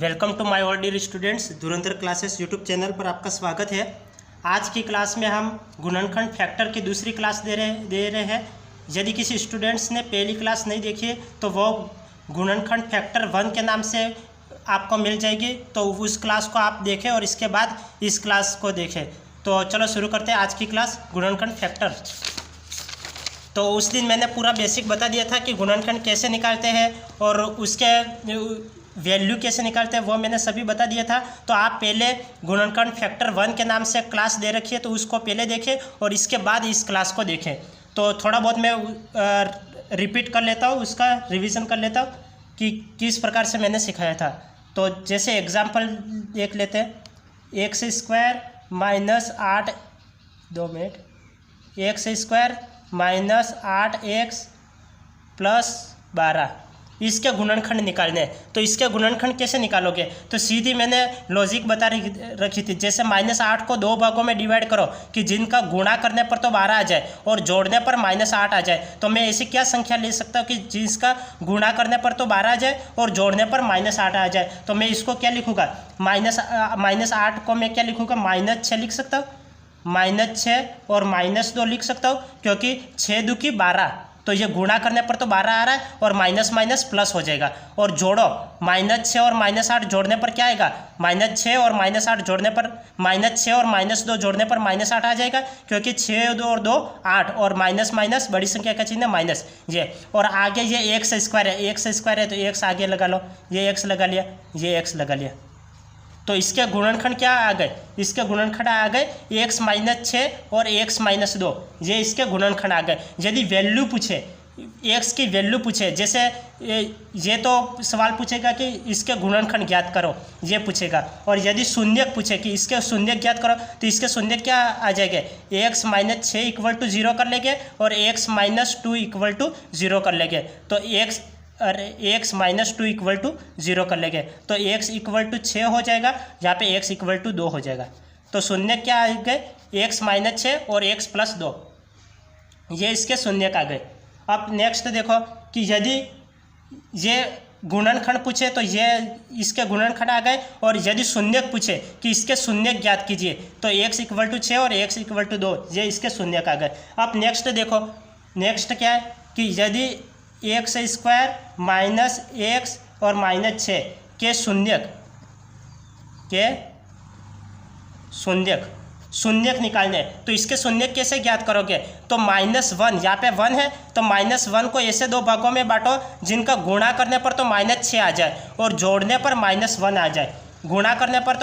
Welcome to my all dear students. Dhurandhar classes YouTube channel पर आपका स्वागत है। आज की क्लास में हम गुणनखंड फैक्टर की दूसरी क्लास दे रहे हैं। यदि किसी स्टूडेंट्स ने पहली क्लास नहीं देखी है तो वो गुणनखंड फैक्टर 1 के नाम से आपको मिल जाएगी, तो उस क्लास को आप देखें और इसके बाद इस क्लास को देखें। तो चलो शुरू करते हैं आज की क्लास गुणनखंड फैक्टर। तो उस दिन मैंने पूरा बेसिक बता दिया था कि गुणनखंड कैसे निकालते हैं और उसके वैल्यू कैसे निकालते हैं, वो मैंने सभी बता दिया था। तो आप पहले गुणनखंड फैक्टर 1 के नाम से क्लास दे रखी है, तो उसको पहले देखें और इसके बाद इस क्लास को देखें। तो थोड़ा बहुत मैं रिपीट कर लेता हूँ, उसका रिवीजन कर लेता हूँ कि किस प्रकार से मैंने सिखाया था। तो जैसे एग्जांपल देख लेते हैं। X square minus 8 x square minus 8x plus 12, इसके गुणनखंड निकालने हैं। तो इसके गुणनखंड कैसे निकालोगे, तो सीधी मैंने लॉजिक बता रखी थी। जैसे -8 को 2 भागों में डिवाइड करो कि जिनका गुणा करने पर तो 12 आ जाए और जोड़ने पर -8 आ जाए। तो मैं ऐसी क्या संख्या ले सकता हूँ कि जिसका गुणा करने पर तो 12 आ जाए और जोड़ने पर -8 आ जाए। तो मैं इसको क्या लिखूँगा, -8 को मैं क्या लिखूँगा, -6 लिख सकता हूँ। -6 और -2 लिख सकता हूँ, क्योंकि 6 दूकी 12, तो ये गुणा करने पर तो 12 आ रहा है और माइनस माइनस प्लस हो जाएगा। और जोड़ो, -6 और -8 जोड़ने पर क्या आएगा, -6 और -8 जोड़ने पर -6 और -2 जोड़ने पर -8 आ जाएगा, क्योंकि 6 2 और 2 8 और माइनस माइनस बड़ी संख्या का चिन्ह माइनस ये। और आगे ये एक्स स्क्वायर है, तो एक्स आगे लगा लो, ये एक्स लगा लिया, ये एक्स लगा लिया। तो इसके गुणनखंड क्या आ गए, इसके गुणनखंड आ गए x - 6 और x - 2, ये इसके गुणनखंड आ गए। यदि वैल्यू पूछे, x की वैल्यू पूछे, जैसे ये तो सवाल पूछेगा कि इसके गुणनखंड ज्ञात करो, ये पूछेगा। और यदि शून्यक पूछे कि इसके शून्यक ज्ञात करो, तो इसके शून्यक क्या आ जाएंगे, x - 6 = 0 कर लेंगे और x - 2 = 0 कर लेंगे। तो x - 2 = 0 कर लेंगे, तो x = 6 हो जाएगा, यहाँ पे x = 2 हो जाएगा। तो शून्य क्या आ गए, x - 6 और x + 2, ये इसके शून्यक आ गए। अब नेक्स्ट देखो कि यदि ये गुणनखंड पूछे तो ये इसके गुणनखंड आ गए। और यदि शून्यक पूछे कि इसके शून्यक ज्ञात कीजिए, तो x = 6 और x = 2, ये इसके शून्यक आ गए। अब नेक्स्ट देखो, नेक्स्ट क्या है कि यदि एक्स स्क्वायर माइनस एक्स और -6 के शून्यक निकालने, तो इसके शून्यक कैसे ज्ञात करोगे, तो -1, यहाँ पे 1 है, तो -1 को ऐसे 2 भागों में बांटो जिनका गुणा करने पर तो -6 आ जाए और जोड़ने पर -1 आ जाए। गुणा करने पर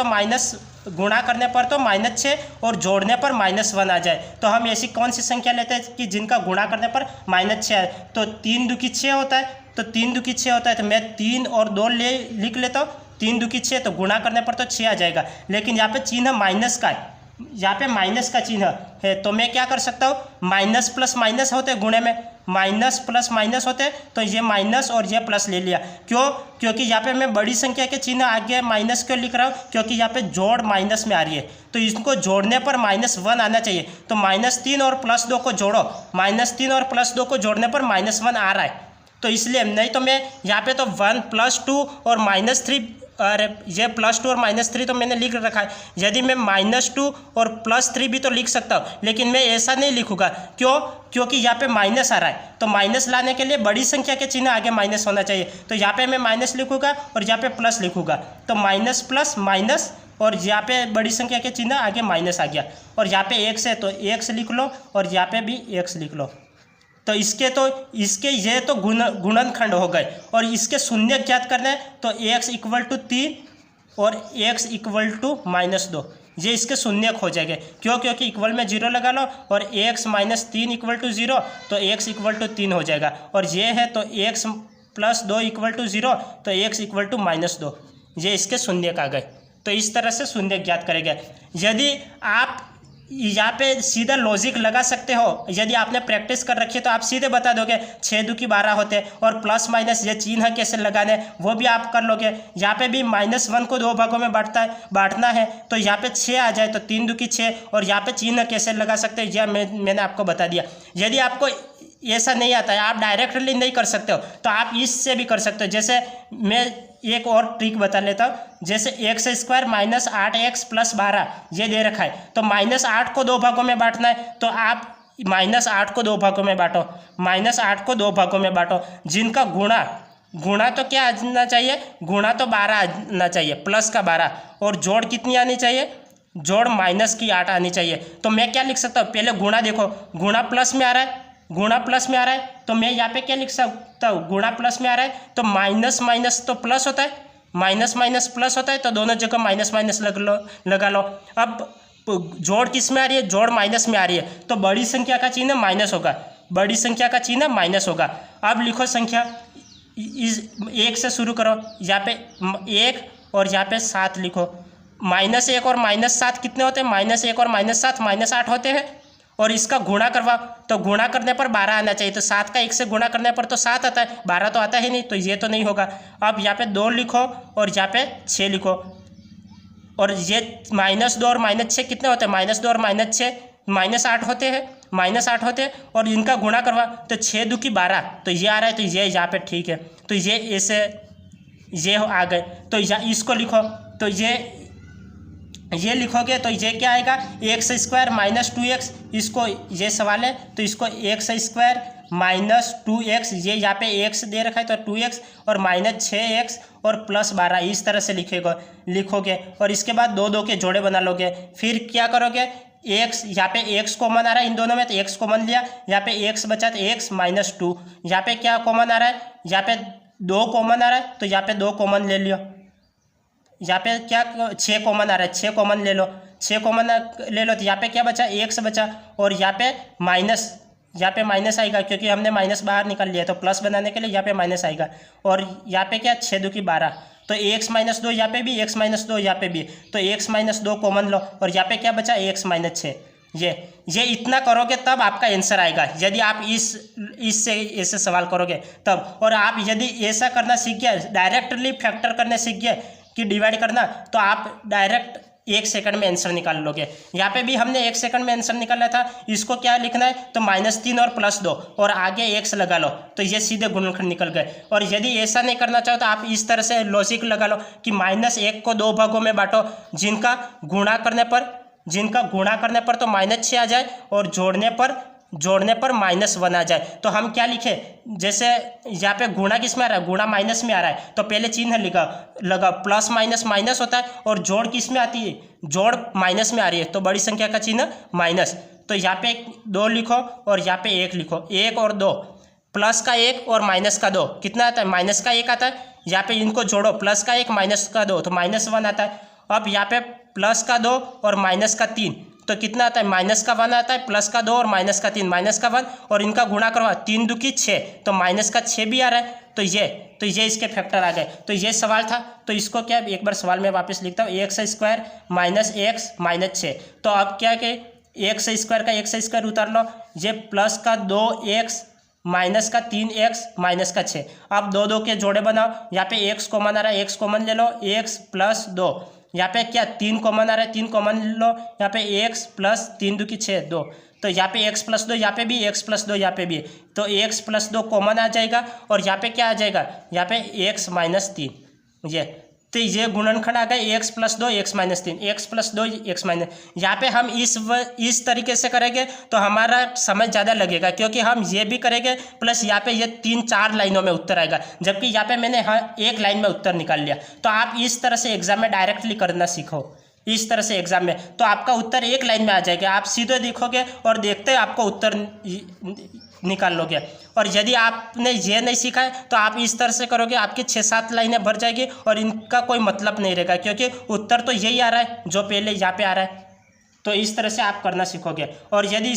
तो -6 और जोड़ने पर -1 आ जाए। तो हम ऐसी कौन सी संख्या लेते हैं कि जिनका गुणा करने पर -6 आए, तो 3 दूकी 6 होता है, तो 3 दूकी 6 होता है, तो मैं 3 और 2 लिख लेता हूँ। 3 दूकी 6, तो गुणा करने पर तो 6 आ जाएगा, लेकिन यहाँ पे चिन्ह माइनस का है, यहाँ पे माइनस का चिन्ह है। तो मैं क्या कर सकता हूँ, माइनस प्लस माइनस होते हैं गुणे में, माइनस प्लस माइनस होते हैं, तो ये माइनस और ये प्लस ले लिया। क्यों, क्योंकि यहाँ पे मैं बड़ी संख्या के चिन्ह आगे माइनस क्यों लिख रहा हूँ, क्योंकि यहाँ पे जोड़ माइनस में आ रही है, तो इसको जोड़ने पर -1 आना चाहिए। तो -3 और +2 को जोड़ो, -3 और +2 को जोड़ने पर -1 आ रहा है, तो इसलिए। नहीं तो मैं यहाँ पे तो 1 + 2 और -3, अरे ये +2 और -3 तो मैंने लिख रखा है। यदि मैं -2 और +3 भी तो लिख सकता हूँ, लेकिन मैं ऐसा नहीं लिखूँगा। क्यों, क्योंकि यहाँ पे माइनस आ रहा है, तो माइनस लाने के लिए बड़ी संख्या के चिन्ह आगे माइनस होना चाहिए। तो यहाँ पे मैं माइनस लिखूँगा और यहाँ पे प्लस लिखूँगा, तो माइनस प्लस माइनस, और यहाँ पे बड़ी संख्या के चिन्ह आगे माइनस आ गया। और यहाँ पे x है तो x लिख लो और यहाँ पे भी x लिख लो। तो इसके ये तो गुणनखंड हो गए। और इसके शून्यक ज्ञात करना है, तो x = 3 और x = -2, ये इसके शून्यक हो जाएंगे। क्यों, क्योंकि इक्वल में 0 लगा लो और x - 3 = 0, तो x = 3 हो जाएगा। और ये है तो x + 2 = 0, तो x = -2, ये इसके शून्यक आ गए। तो इस तरह से शून्यक ज्ञात करेंगे। यदि आप यहाँ पे सीधा लॉजिक लगा सकते हो, यदि आपने प्रैक्टिस कर रखी है तो आप सीधे बता दोगे 6 दूकी 12 होते हैं। और प्लस माइनस ये चिन्ह कैसे लगाने वो भी आप कर लोगे। यहाँ पे भी -1 को 2 भागों में बांटना है, तो यहाँ पे 6 आ जाए तो 3 दूकी 6, और यहाँ पे चिन्ह कैसे लगा सकते हैं यह मैंने आपको बता दिया। यदि आपको ऐसा नहीं आता है, आप डायरेक्टली नहीं कर सकते हो, तो आप इससे भी कर सकते हो। जैसे मैं एक और ट्रिक बता लेता हूँ। जैसे x square minus 8x plus 12 ये दे रखा है, तो -8 को 2 भागों में बांटना है, तो आप -8 को 2 भागों में बांटो, -8 को 2 भागों में बांटो, जिनका गुणा तो क्या आना चाहिए, गुणा तो 12 आना चाहिए, प्लस का 12, और जोड़ कितनी आनी चाहिए, जोड़ माइनस की 8 आनी चाहिए। तो मैं क्या लिख सकता हूँ, पहले गुणा देखो, गुणा प्लस में आ रहा है, गुणा प्लस में आ रहा है, तो मैं यहाँ पे क्या लिख सकता हूँ, गुणा प्लस में आ रहा है तो माइनस माइनस तो प्लस होता है, माइनस माइनस प्लस होता है, तो दोनों जगह माइनस माइनस लगा लो। अब जोड़ किस में आ रही है, जोड़ माइनस में आ रही है, तो बड़ी संख्या का चिन्ह माइनस होगा, बड़ी संख्या का चिन्ह माइनस होगा। अब लिखो संख्या, इस 1 से शुरू करो, यहाँ पे 1 और यहाँ पे 7 लिखो। -1 और -7 कितने होते हैं, -1 और -7 -8 होते हैं, और इसका गुणा करवा, तो गुणा करने पर 12 आना चाहिए, तो 7 का 1 से गुणा करने पर तो 7 आता है, 12 तो आता ही नहीं, तो ये तो नहीं होगा। अब यहाँ पे 2 लिखो और यहाँ पे 6 लिखो, और ये -2 और -6 कितने होते हैं, -2 और -6 -8 होते हैं, -8 होते हैं, और इनका गुणा करवा, तो 6 2 की 12, तो ये आ रहा है, तो ये यहाँ पे ठीक है, तो ये ऐसे ये आ गए। तो इसको लिखो, तो ये लिखोगे तो ये क्या आएगा, एक्स स्क्वायर माइनस 2x, इसको ये सवाल है तो इसको एक्स स्क्वायर माइनस 2x, ये यहाँ पे x दे रखा है तो 2x और माइनस 6x और प्लस 12, इस तरह से लिखोगे, और इसके बाद 2 2 के जोड़े बना लोगे। फिर क्या करोगे, x, यहाँ पे x कॉमन आ रहा है इन दोनों में, तो x कॉमन लिया, यहाँ पे x बचा तो x माइनस 2, यहाँ पे क्या कॉमन आ रहा है, यहाँ पे 2 कॉमन आ रहा है, तो यहाँ पे 2 कॉमन ले लियो, यहाँ पे क्या 6 कॉमन आ रहा है, 6 कॉमन ले लो, 6 कॉमन ले लो, तो यहाँ पे क्या बचा, x बचा, और यहाँ पे माइनस आएगा, क्योंकि हमने माइनस बाहर निकाल लिया, तो प्लस बनाने के लिए यहाँ पे माइनस आएगा, और यहाँ पे क्या 6 2 की 12, तो x माइनस 2 यहाँ पे भी, x माइनस 2 यहाँ पे भी, तो x माइनस 2 कॉमन लो, और यहाँ पे क्या बचा, x माइनस 6। ये इतना करोगे तब आपका आंसर आएगा, यदि आप इससे ऐसे सवाल करोगे तब। और आप यदि ऐसा करना सीख गए, डायरेक्टली फैक्टर करने सीख गए कि डिवाइड करना, तो आप डायरेक्ट 1 सेकंड में आंसर निकाल लोगे। यहाँ पे भी हमने 1 सेकंड में आंसर निकाला था। इसको क्या लिखना है, तो -3 और +2 और आगे x लगा लो, तो ये सीधे गुणनखंड निकल गए। और यदि ऐसा नहीं करना चाहो तो आप इस तरह से लॉजिक लगा लो कि -1 को 2 भागों में बांटो, जिनका गुणा करने पर तो -6 आ जाए, और जोड़ने पर -1 आ जाए। तो हम क्या लिखे, जैसे यहाँ पे गुणा किस में आ रहा है, गुणा माइनस में आ रहा है, तो पहले चिन्ह लगा प्लस माइनस माइनस होता है, और जोड़ किस में आती है, जोड़ माइनस में आ रही है, तो बड़ी संख्या का चिन्ह माइनस। तो यहाँ पे 2 लिखो और यहाँ पे 1 लिखो, 1 और 2, प्लस का 1 और माइनस का 2 कितना आता है, माइनस का 1 आता है। यहाँ पे इनको जोड़ो, प्लस का 1 माइनस का 2 तो -1 आता है। अब यहाँ पे प्लस का 2 और माइनस का 3 तो कितना आता है, माइनस का 1 आता है, प्लस का 2 और माइनस का 3 माइनस का 1, और इनका गुणा करवा 3 2 की 6, तो माइनस का 6 भी आ रहा है। तो ये इसके फैक्टर आ गए। तो ये सवाल था, तो इसको क्या एक बार सवाल में वापस लिखता हूँ, x square minus x minus 6। तो अब क्या कि एक्स स्क्वायर उतार लो, ये प्लस का 2x माइनस का 3x माइनस का 6। अब 2 2 के जोड़े बनाओ, यहाँ पे x कॉमन आ रहा है, x कॉमन ले लो, x प्लस 2, यहाँ पे क्या 3 कॉमन आ रहा है, 3 कॉमन लो, यहाँ पे x प्लस 3 2 की 6 2, तो यहाँ पे x प्लस 2 यहाँ पे भी, x प्लस 2 यहाँ पे भी, तो x प्लस 2 कॉमन आ जाएगा, और यहाँ पे क्या आ जाएगा, यहाँ पे x माइनस 3, तो ये गुणनखंड आ गए x plus 2 x minus 3, x plus 2 x minus. यहाँ पे हम इस तरीके से करेंगे तो हमारा समय ज़्यादा लगेगा, क्योंकि हम ये भी करेंगे प्लस यहाँ पे ये 3-4 लाइनों में उत्तर आएगा, जबकि यहाँ पे मैंने एक लाइन में उत्तर निकाल लिया। तो आप इस तरह से एग्जाम में डायरेक्टली करना सीखो, इस तरह से एग्जाम में, तो आपका उत्तर एक लाइन में आ जाएगा। आप सीधे देखोगे और देखते आपको उत्तर निकाल लोगे। और यदि आपने ये नहीं सीखा है तो आप इस तरह से करोगे, आपकी 6-7 लाइनें भर जाएगी और इनका कोई मतलब नहीं रहेगा, क्योंकि उत्तर तो यही आ रहा है जो पहले यहाँ पे आ रहा है। तो इस तरह से आप करना सीखोगे। और यदि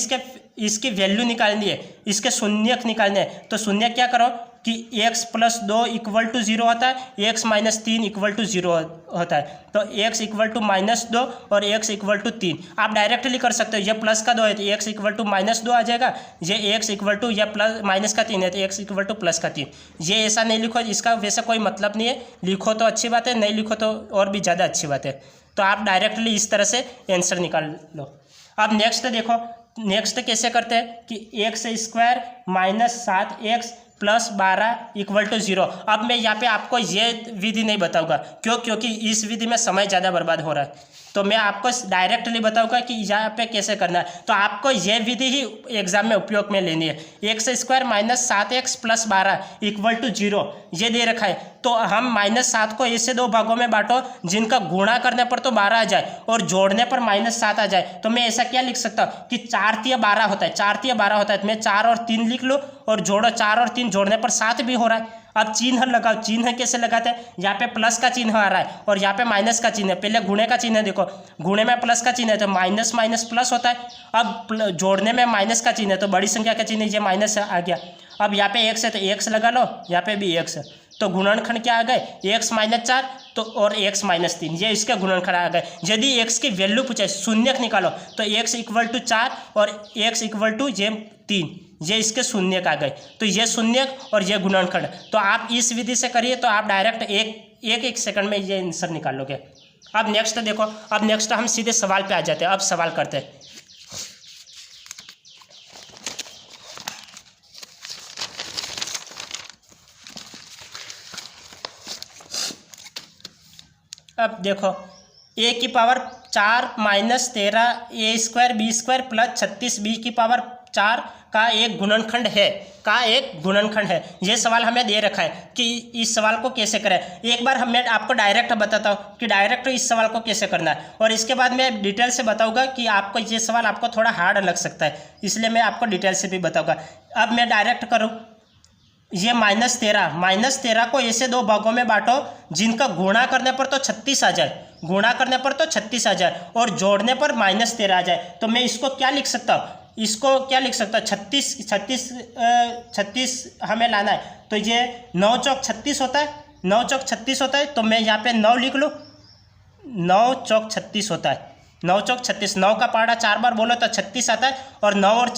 इसकी वैल्यू निकालनी है, इसके शून्यक निकालने हैं, तो शून्य क्या करो कि x प्लस 2 इक्वल टू 0 होता है, x माइनस 3 इक्वल टू 0 होता है। तो x इक्वल टू -2 और x इक्वल टू 3 आप डायरेक्टली कर सकते हो। ये प्लस का 2 है तो x इक्वल टू -2 आ जाएगा, ये x इक्वल टू या प्लस माइनस का 3 है तो x इक्वल टू प्लस का 3। ये ऐसा नहीं लिखो, इसका वैसे कोई मतलब नहीं है, लिखो तो अच्छी बात है, नहीं लिखो तो और भी ज़्यादा अच्छी बात है। तो आप डायरेक्टली इस तरह से आंसर निकाल लो। अब नेक्स्ट देखो, नेक्स्ट कैसे करते हैं कि x square minus 7x plus 12 equal to 0। अब मैं यहाँ पे आपको ये विधि नहीं बताऊंगा, क्योंकि इस विधि में समय ज़्यादा बर्बाद हो रहा है, तो मैं आपको डायरेक्टली बताऊंगा कि यहाँ पे कैसे करना है। तो आपको ये विधि ही एग्जाम में उपयोग में लेनी है। X square minus 7x plus 12 equal to 0 ये दे रखा है, तो हम -7 को ऐसे दो भागों में बांटो जिनका गुणा करने पर तो 12 आ जाए और जोड़ने पर -7 आ जाए। तो मैं ऐसा क्या लिख सकता हूँ कि 4 तिया 12 होता है, 4 तिया 12 होता है, तो मैं 4 और 3 लिख लूँ और जोड़ो, 4 और 3 जोड़ने पर 7 भी हो रहा है। अब चिन्ह लगाओ, चिन्ह कैसे लगाते हैं, यहाँ पे प्लस का चिन्ह आ रहा है और यहाँ पे माइनस का चिन्ह है। पहले गुणे का चिन्ह देखो, गुणे में प्लस का चिन्ह है तो माइनस माइनस प्लस होता है। अब जोड़ने में माइनस का चिन्ह है तो बड़ी संख्या का चिन्ह ये माइनस आ गया। अब यहाँ पे x है तो x लगा लो, यहाँ पे भी x है, तो गुणनखंड क्या आ गए, x - 4 तो और x - 3, ये इसके गुणनखंड आ गए। यदि x की वैल्यू पूछे, शून्यक निकालो, तो x = 4 और x = ये 3, ये इसके शून्यक आ गए। तो ये शून्यक और ये गुणनखंड, तो आप इस विधि से करिए तो आप डायरेक्ट एक सेकंड में ये आंसर निकाल लोगे। अब नेक्स्ट देखो, अब नेक्स्ट हम सीधे सवाल पे आ जाते हैं। अब सवाल करते हैं। अब देखो a की power 4 minus 13 a² b² plus 36 b की पावर 4 का एक गुणनखंड है, ये सवाल हमें दे रखा है कि इस सवाल को कैसे करें। एक बार मैं आपको डायरेक्ट बताता हूँ कि डायरेक्ट इस सवाल को कैसे करना है, और इसके बाद मैं डिटेल से बताऊंगा कि आपको ये सवाल आपको थोड़ा हार्ड लग सकता है, इसलिए मैं आपको डिटेल से भी बताऊंगा। अब मैं डायरेक्ट करूँ, ये -13 को ऐसे दो भागों में बांटो जिनका गुणा करने पर तो 36 आ जाए, और जोड़ने पर -13 आ जाए। तो मैं इसको क्या लिख सकता हूँ, 36 हमें लाना है, तो ये 9 चौक 36 होता है, तो मैं यहाँ पे 9 लिख लूँ, 9 चौक 36 होता है, 9 चौक 36, 9 का पहाड़ा 4 बार बोलो तो 36 आता है, और 9 और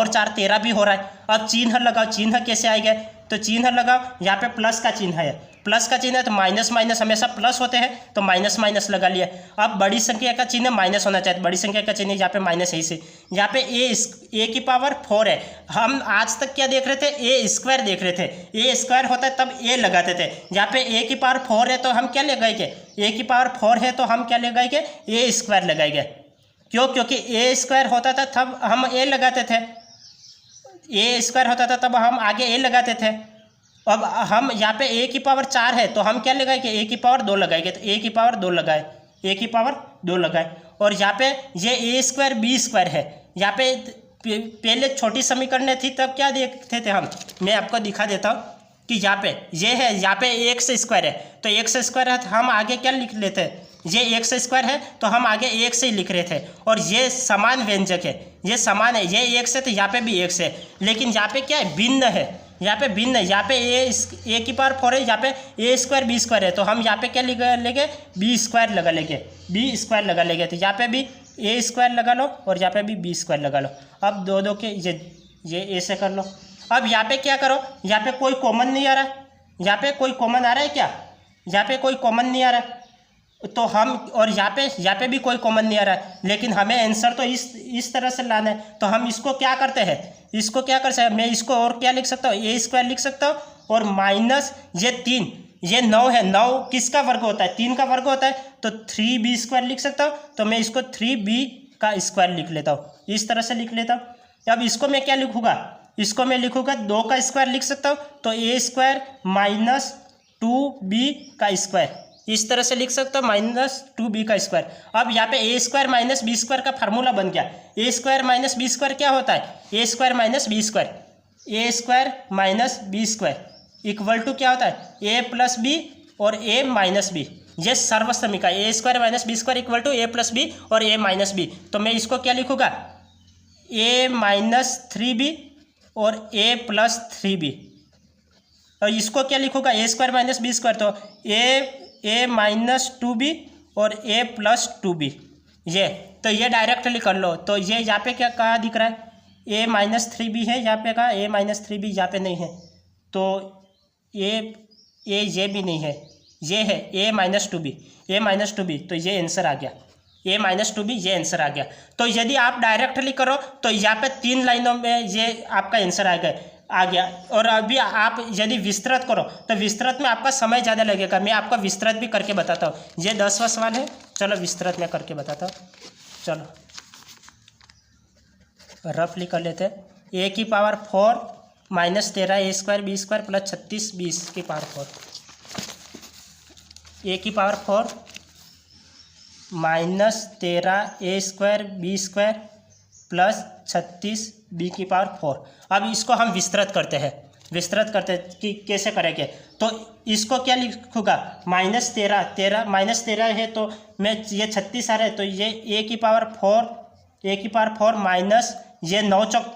4 13 भी हो रहा है। अब चिन्ह लगाओ, चिन्ह कैसे आएगा, तो चिन्ह लगाओ, यहाँ पे प्लस का चिन्ह है, तो माइनस माइनस हमेशा प्लस होते हैं, तो माइनस माइनस लगा लिया। अब बड़ी संख्या का चिन्ह माइनस होना चाहिए, बड़ी संख्या का चिन्ह यहाँ पे माइनस है, इसे यहाँ पे a की पावर 4 है। हम आज तक क्या देख रहे थे, a² देख रहे थे, a² होता है तब a लगाते थे। यहाँ पे a की पावर 4 है तो हम क्या लगाएंगे, a की पावर 4 है तो हम क्या लगाएंगे, a² लगाएंगे। क्यों, क्योंकि a² होता था तब हम a लगाते थे, a² होता था तब हम आगे a लगाते थे। अब हम यहाँ पे a की पावर 4 है तो हम क्या लगाएंगे, a की पावर 2 लगाएंगे, तो a की पावर 2 लगाए, और यहाँ पे ये a² b² है। यहाँ पे पहले छोटी समीकरण थी तब क्या देखते थे हम, मैं आपको दिखा देता हूँ कि यहाँ पे ये है, यहाँ पे x² है, तो x² है तो हम आगे क्या लिख लेते हैं, ये x² है तो हम आगे x ही लिख रहे थे, और ये समान व्यंजक है, ये समान है, ये x है तो यहाँ पे भी x है, लेकिन यहाँ पे क्या है, भिन्न है, यहाँ पे a की पावर 4 है, यहाँ पे a² b² है, तो हम यहाँ पे क्या लेंगे, b² लगा लेंगे, तो यहाँ पे भी a² लगा लो और यहाँ पे भी b² लगा लो। अब दो के ये ऐसे कर लो। अब यहाँ पे क्या करो, यहाँ पे कोई कॉमन नहीं आ रहा है, यहाँ पे कोई कॉमन आ रहा है क्या, यहाँ पे कोई कॉमन नहीं आ रहा है, तो हम, और यहाँ पे भी कोई कॉमन नहीं आ रहा है, लेकिन हमें आंसर तो इस तरह से लाना है, तो हम इसको क्या करते हैं, मैं इसको और क्या लिख सकता हूँ, a² लिख सकता हूँ, और माइनस ये 3, ये 9 है, 9 किसका वर्ग होता है, 3 का वर्ग होता है, तो 3b² लिख सकता हूँ, तो मैं इसको 3b² लिख लेता हूँ, इस तरह से लिख लेता हूँ। अब इसको मैं क्या लिखूँगा, इसको मैं लिखूँगा 2 का स्क्वायर लिख सकता हूँ, तो a² माइनस 2b², इस तरह से लिख सकता हूँ, -2b²। अब यहाँ पे a² माइनस b² का फार्मूला बन गया, a² माइनस b² क्या होता है, a² minus b² equal to क्या होता है, a प्लस b और a माइनस b, ये सर्वसमीका a² minus b² equal to a plus b और a माइनस b। तो मैं इसको क्या लिखूँगा, a माइनस 3b और a प्लस 3b, और इसको क्या लिखूँगा, a² माइनस b², तो a माइनस 2b और a प्लस 2b, तो ये डायरेक्टली कर लो। तो ये यहाँ पे क्या कहाँ दिख रहा है, a माइनस 3b है, यहाँ पे कहा a माइनस 3b यहाँ पे नहीं है, तो ये भी नहीं है, ये है a माइनस 2b, तो ये आंसर आ गया, a माइनस 2b, ये आंसर आ गया। तो यदि आप डायरेक्टली करो तो यहाँ पे 3 लाइनों में ये आपका आंसर आएगा। आ गया। और अभी आप यदि विस्तृत करो तो विस्तृत में आपका समय ज़्यादा लगेगा। मैं आपका विस्तृत भी करके बताता हूँ। ये 10वां सवाल है। चलो विस्तृत में करके बताता हूँ। चलो रफली कर लेते हैं। a की power 4 minus 13 a square B square plus 36 b की पावर 4। a की power 4 minus 13 a square B square plus 36 b की पावर 4। अब इसको हम विस्तृत करते हैं कि कैसे करेंगे। तो इसको क्या लिखूँगा, माइनस 13 है तो मैं ये 36 आ रहा है तो ये a की पावर 4 माइनस ये 9 चौक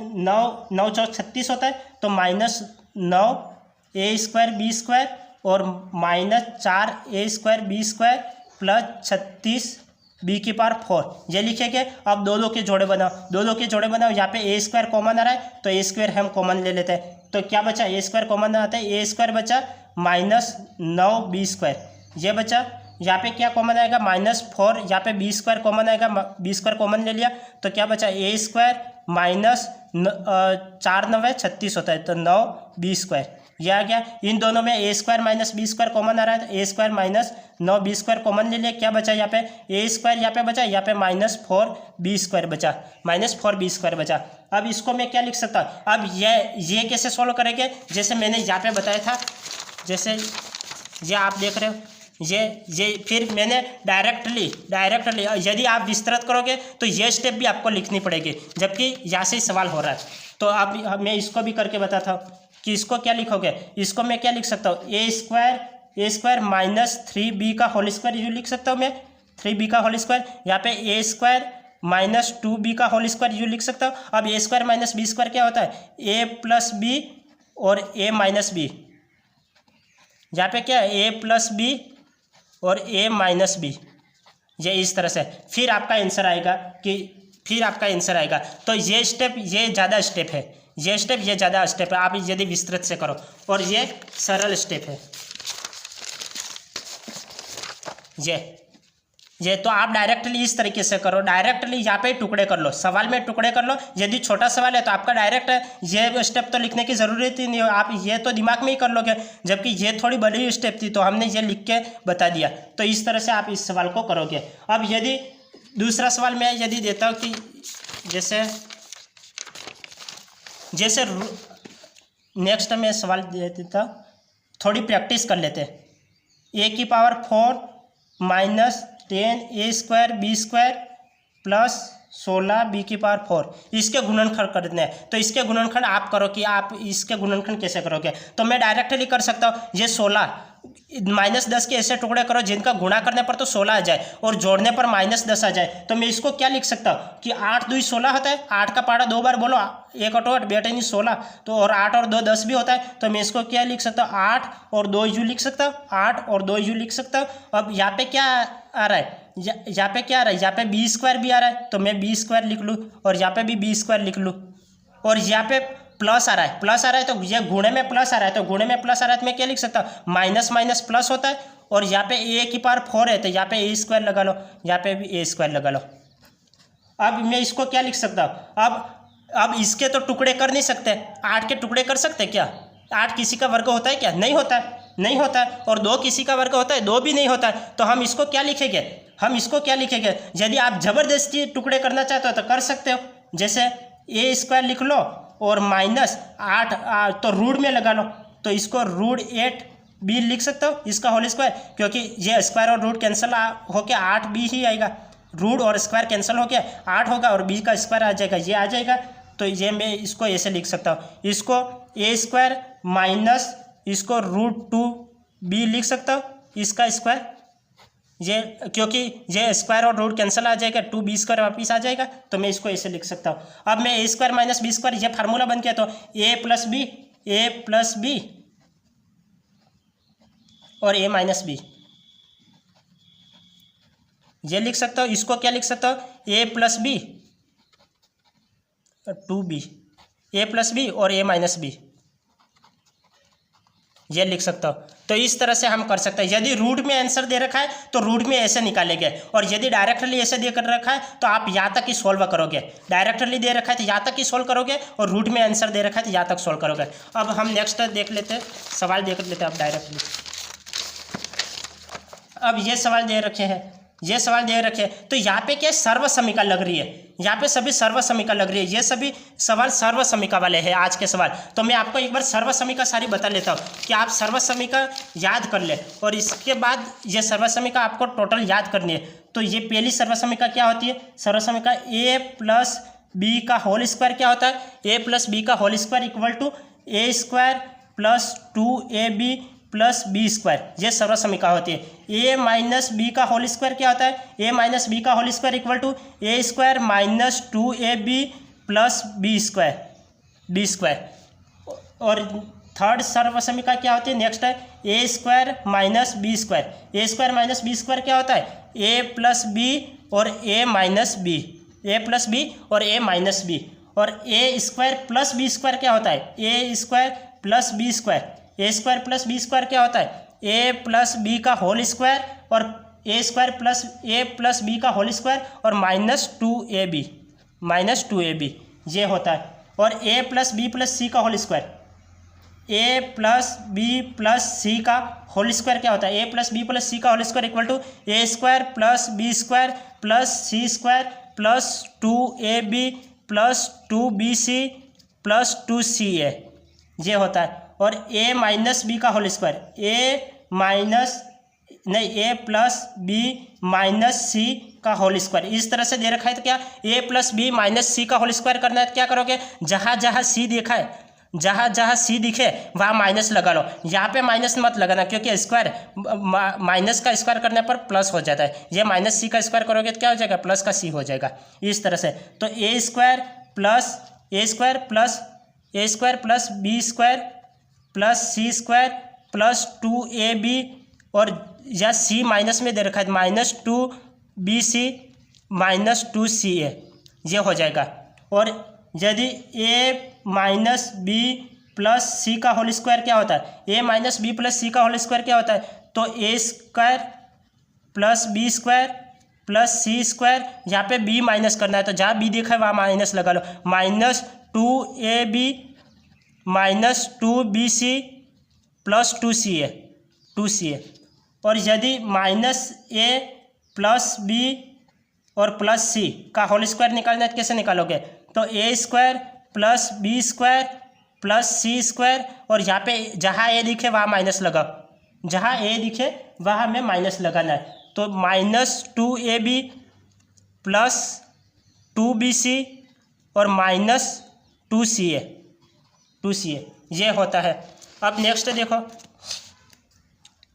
36 होता है तो -9 a स्क्वायर बी स्क्वायर और -4 a square B square plus 36 b की पावर 4 ये लिखेंगे। अब दो के जोड़े बनाओ। यहाँ पे a स्क्वायर कॉमन आ रहा है तो a स्क्वायर हम कॉमन ले लेते हैं। तो क्या बचा, a स्क्वायर कॉमन आता है, a स्क्वायर बचा -9 b स्क्वायर ये बचा। यहाँ पे क्या कॉमन आएगा, -4, यहाँ पे बी स्क्वायर कॉमन आएगा, बी स्क्वायर कॉमन ले लिया तो क्या बचा, a स्क्वायर माइनस 4 9 36 होता है तो 9 बी स्क्वायर ये आ गया। इन दोनों में a square minus B square common आ रहा है तो a square minus 9 B square common ले लिया। क्या बचा यहाँ पे, a स्क्वायर यहाँ पे बचा, यहाँ पे -4 बी स्क्वायर बचा, अब इसको मैं क्या लिख सकता हूँ। अब ये कैसे सॉल्व करेंगे, जैसे मैंने यहाँ पे बताया था, जैसे ये आप देख रहे हो ये फिर मैंने डायरेक्टली यदि आप विस्तृत करोगे तो ये स्टेप भी आपको लिखनी पड़ेगी, जबकि यहाँ से ही सवाल हो रहा है। तो अब मैं इसको भी करके बताता हूँ कि इसको क्या लिखोगे। इसको मैं क्या लिख सकता हूँ, a स्क्वायर माइनस 3b का होल स्क्वायर यू लिख सकता हूँ मैं, 3b का होल स्क्वायर। यहाँ पे a स्क्वायर माइनस 2b का होल स्क्वायर यू लिख सकता हूँ। अब a square minus B square क्या होता है, a प्लस बी और a माइनस बी। यहाँ पे क्या है, a प्लस बी और a माइनस बी, ये इस तरह से फिर आपका आंसर आएगा तो ये स्टेप ये ज़्यादा स्टेप है, आप यदि विस्तृत से करो, और ये सरल स्टेप है ये तो आप डायरेक्टली इस तरीके से करो, डायरेक्टली यहाँ पे टुकड़े कर लो, सवाल में टुकड़े कर लो। यदि छोटा सवाल है तो आपका डायरेक्ट ये स्टेप तो लिखने की ज़रूरत ही नहीं हो, आप ये तो दिमाग में ही कर लोगे, जबकि ये थोड़ी बड़ी स्टेप थी तो हमने ये लिख के बता दिया। तो इस तरह से आप इस सवाल को करोगे। अब यदि दूसरा सवाल मैं यदि देता हूँ कि जैसे नेक्स्ट में सवाल दे देता, थोड़ी प्रैक्टिस कर लेते। a की power 4 minus 10 a square B square plus 16 b की पावर 4, इसके गुणनखंड करने हैं। तो इसके गुणनखंड आप करो कि आप इसके गुणनखंड कैसे करोगे। तो मैं डायरेक्टली कर सकता हूँ, ये 16 -10 के ऐसे टुकड़े करो जिनका गुणा करने पर तो 16 आ जाए और जोड़ने पर -10 आ जाए। तो मैं इसको क्या लिख सकता हूँ कि 8 2 16 होता है, 8 का पारा 2 बार बोलो, 1 8 8 बेटे नहीं 16, तो और 8 और 2 10 भी होता है। तो मैं इसको क्या लिख सकता हूँ, 8 और 2 यू लिख सकता हूँ, 8 और 2 यू लिख सकता हूँ। अब यहाँ पे क्या आ रहा है, यहाँ पे क्या आ रहा है, यहाँ पे बी स्क्वायर भी आ रहा है तो मैं बी स्क्वायर लिख लूँ, और यहाँ पे भी बी स्क्वायर लिख लूँ, और यहाँ पे प्लस आ रहा है तो ये गुणे में प्लस आ रहा है तो मैं क्या लिख सकता हूँ, माइनस माइनस प्लस होता है। और यहाँ पे a की पावर 4 है तो यहाँ पे a स्क्वायर लगा लो, यहाँ पे भी a स्क्वायर लगा लो। अब मैं इसको क्या लिख सकता हूँ, अब इसके तो टुकड़े कर नहीं सकते, 8 के टुकड़े कर सकते क्या, 8 किसी का वर्ग होता है क्या, नहीं होता है, और 2 किसी का वर्ग होता है, 2 भी नहीं होता है। तो हम इसको क्या लिखेंगे, यदि आप जबरदस्ती टुकड़े करना चाहते हो तो कर सकते हो, जैसे a स्क्वायर लिख लो और -8 तो रूट में लगा लो, तो इसको √8 b लिख सकते हो, इसका होल स्क्वायर, क्योंकि ये स्क्वायर और रूट कैंसिल होके 8 b ही आएगा, रूट और स्क्वायर कैंसिल होके 8 होगा और b का स्क्वायर आ जाएगा, ये आ जाएगा। तो ये मैं इसको ऐसे लिख सकता हूँ, इसको a स्क्वायर माइनस इसको √2b लिख सकता हूँ, इसका स्क्वायर, ये क्योंकि ये स्क्वायर और रूट कैंसिल आ जाएगा, 2b स्क्वायर वापिस आ जाएगा, तो मैं इसको ऐसे लिख सकता हूँ। अब मैं a square minus B square, ये फार्मूला बन गया, तो a प्लस बी और a माइनस बी ये लिख सकता हूँ। इसको क्या लिख सकता हूँ, a plus B 2b, a plus B और a माइनस बी, ये लिख सकता हूँ। तो इस तरह से हम कर सकते हैं। यदि रूट में आंसर दे रखा है तो रूट में ऐसे निकालेंगे, और यदि डायरेक्टली ऐसे दे कर रखा है तो आप यहाँ तक ही सोल्व करोगे। डायरेक्टली दे रखा है तो यहाँ तक ही सोल्व करोगे, और रूट में आंसर दे रखा है तो यहाँ तक सोल्व करोगे। अब हम नेक्स्ट देख लेते हैं, सवाल देख लेते हैं अब डायरेक्टली। अब ये सवाल दे रखे हैं, ये सवाल दे रखे हैं, तो यहाँ पे क्या सर्व समीका लग रही है, यहाँ पे सभी सर्व समीका लग रही है। ये सभी सवाल सर्व समीका वाले हैं आज के सवाल। तो मैं आपको एक बार सर्व समीका सारी बता लेता हूँ कि आप सर्व समीका याद कर ले, और इसके बाद ये सर्व समीका आपको टोटल याद करनी है। तो ये पहली सर्व समीका क्या होती है? सर्व समीका ए प्लस बी का होल स्क्वायर क्या होता है? ए प्लस बी का whole square equal to A square plus 2ab plus B square. ये सर्व समीका होती है। ए माइनस बी का होल स्क्वायर क्या होता है? ए माइनस बी का whole square equal to A square minus 2ab plus B square. और थर्ड सर्व समीका क्या होती है? नेक्स्ट है A square minus B square. A square minus B square क्या होता है? ए प्लस बी और A minus B, A plus B और ए माइनस बी। और A square plus B square क्या होता है? A square plus B square. A square plus B square क्या होता है? ए प्लस बी का होल स्क्वायर और A square plus A plus B का होल स्क्वायर और माइनस 2ab ये होता है। और ए प्लस बी प्लस सी का whole square, A plus B plus C का होल स्क्वायर क्या होता है? A plus B plus C का whole square equal to A square plus B square plus C square plus 2ab plus 2bc plus 2ca ये होता है। और A minus B का whole square, A plus B minus C का whole square. इस तरह से दे रखा है तो क्या ए प्लस बी माइनस सी का होल स्क्वायर करना है तो क्या करोगे? जहाँ जहाँ सी देखा है, जहाँ जहाँ सी दिखे वहाँ माइनस लगा लो। यहाँ पे माइनस मत लगाना, क्योंकि स्क्वायर माइनस का स्क्वायर करने पर प्लस हो जाता है। ये माइनस सी का स्क्वायर करोगे तो क्या हो जाएगा? प्लस का सी हो जाएगा। इस तरह से तो A square plus B square plus C square plus 2ab, और या सी माइनस में दे रखा है माइनस 2bc माइनस 2ca ये हो जाएगा। और यदि A minus B plus C का होल स्क्वायर क्या होता है? A minus B plus C का होल स्क्वायर क्या होता है? तो A square plus B square plus C square. यहाँ पे बी माइनस करना है तो जहाँ बी देखा है वहाँ माइनस लगा लो। Minus 2ab minus 2bc plus 2ca। और यदि माइनस ए प्लस बी और प्लस सी का होल स्क्वायर निकालना है तो कैसे निकालोगे? तो A square plus B square plus C square, और यहाँ पे जहाँ ए दिखे वहाँ माइनस लगाओ, जहाँ ए दिखे वहाँ हमें माइनस लगाना है। तो माइनस 2ab प्लस 2bc और माइनस 2ca ये होता है। अब नेक्स्ट देखो,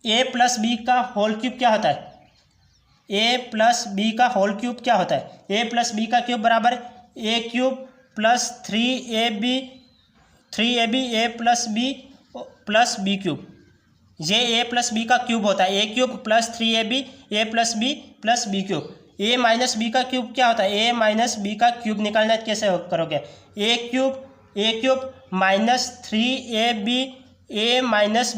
ए प्लस बी का होल क्यूब क्या होता है? ए प्लस बी का होल क्यूब क्या होता है? ए प्लस बी का क्यूब बराबर ए क्यूब प्लस 3ab ए प्लस बी क्यूब। ये ए प्लस बी का क्यूब होता है, ए क्यूब प्लस 3ab ए प्लस बी क्यूब। ए माइनस बी का क्यूब क्या होता है? ए माइनस बी का क्यूब निकालना है कैसे करोगे? ए cube minus 3ab A minus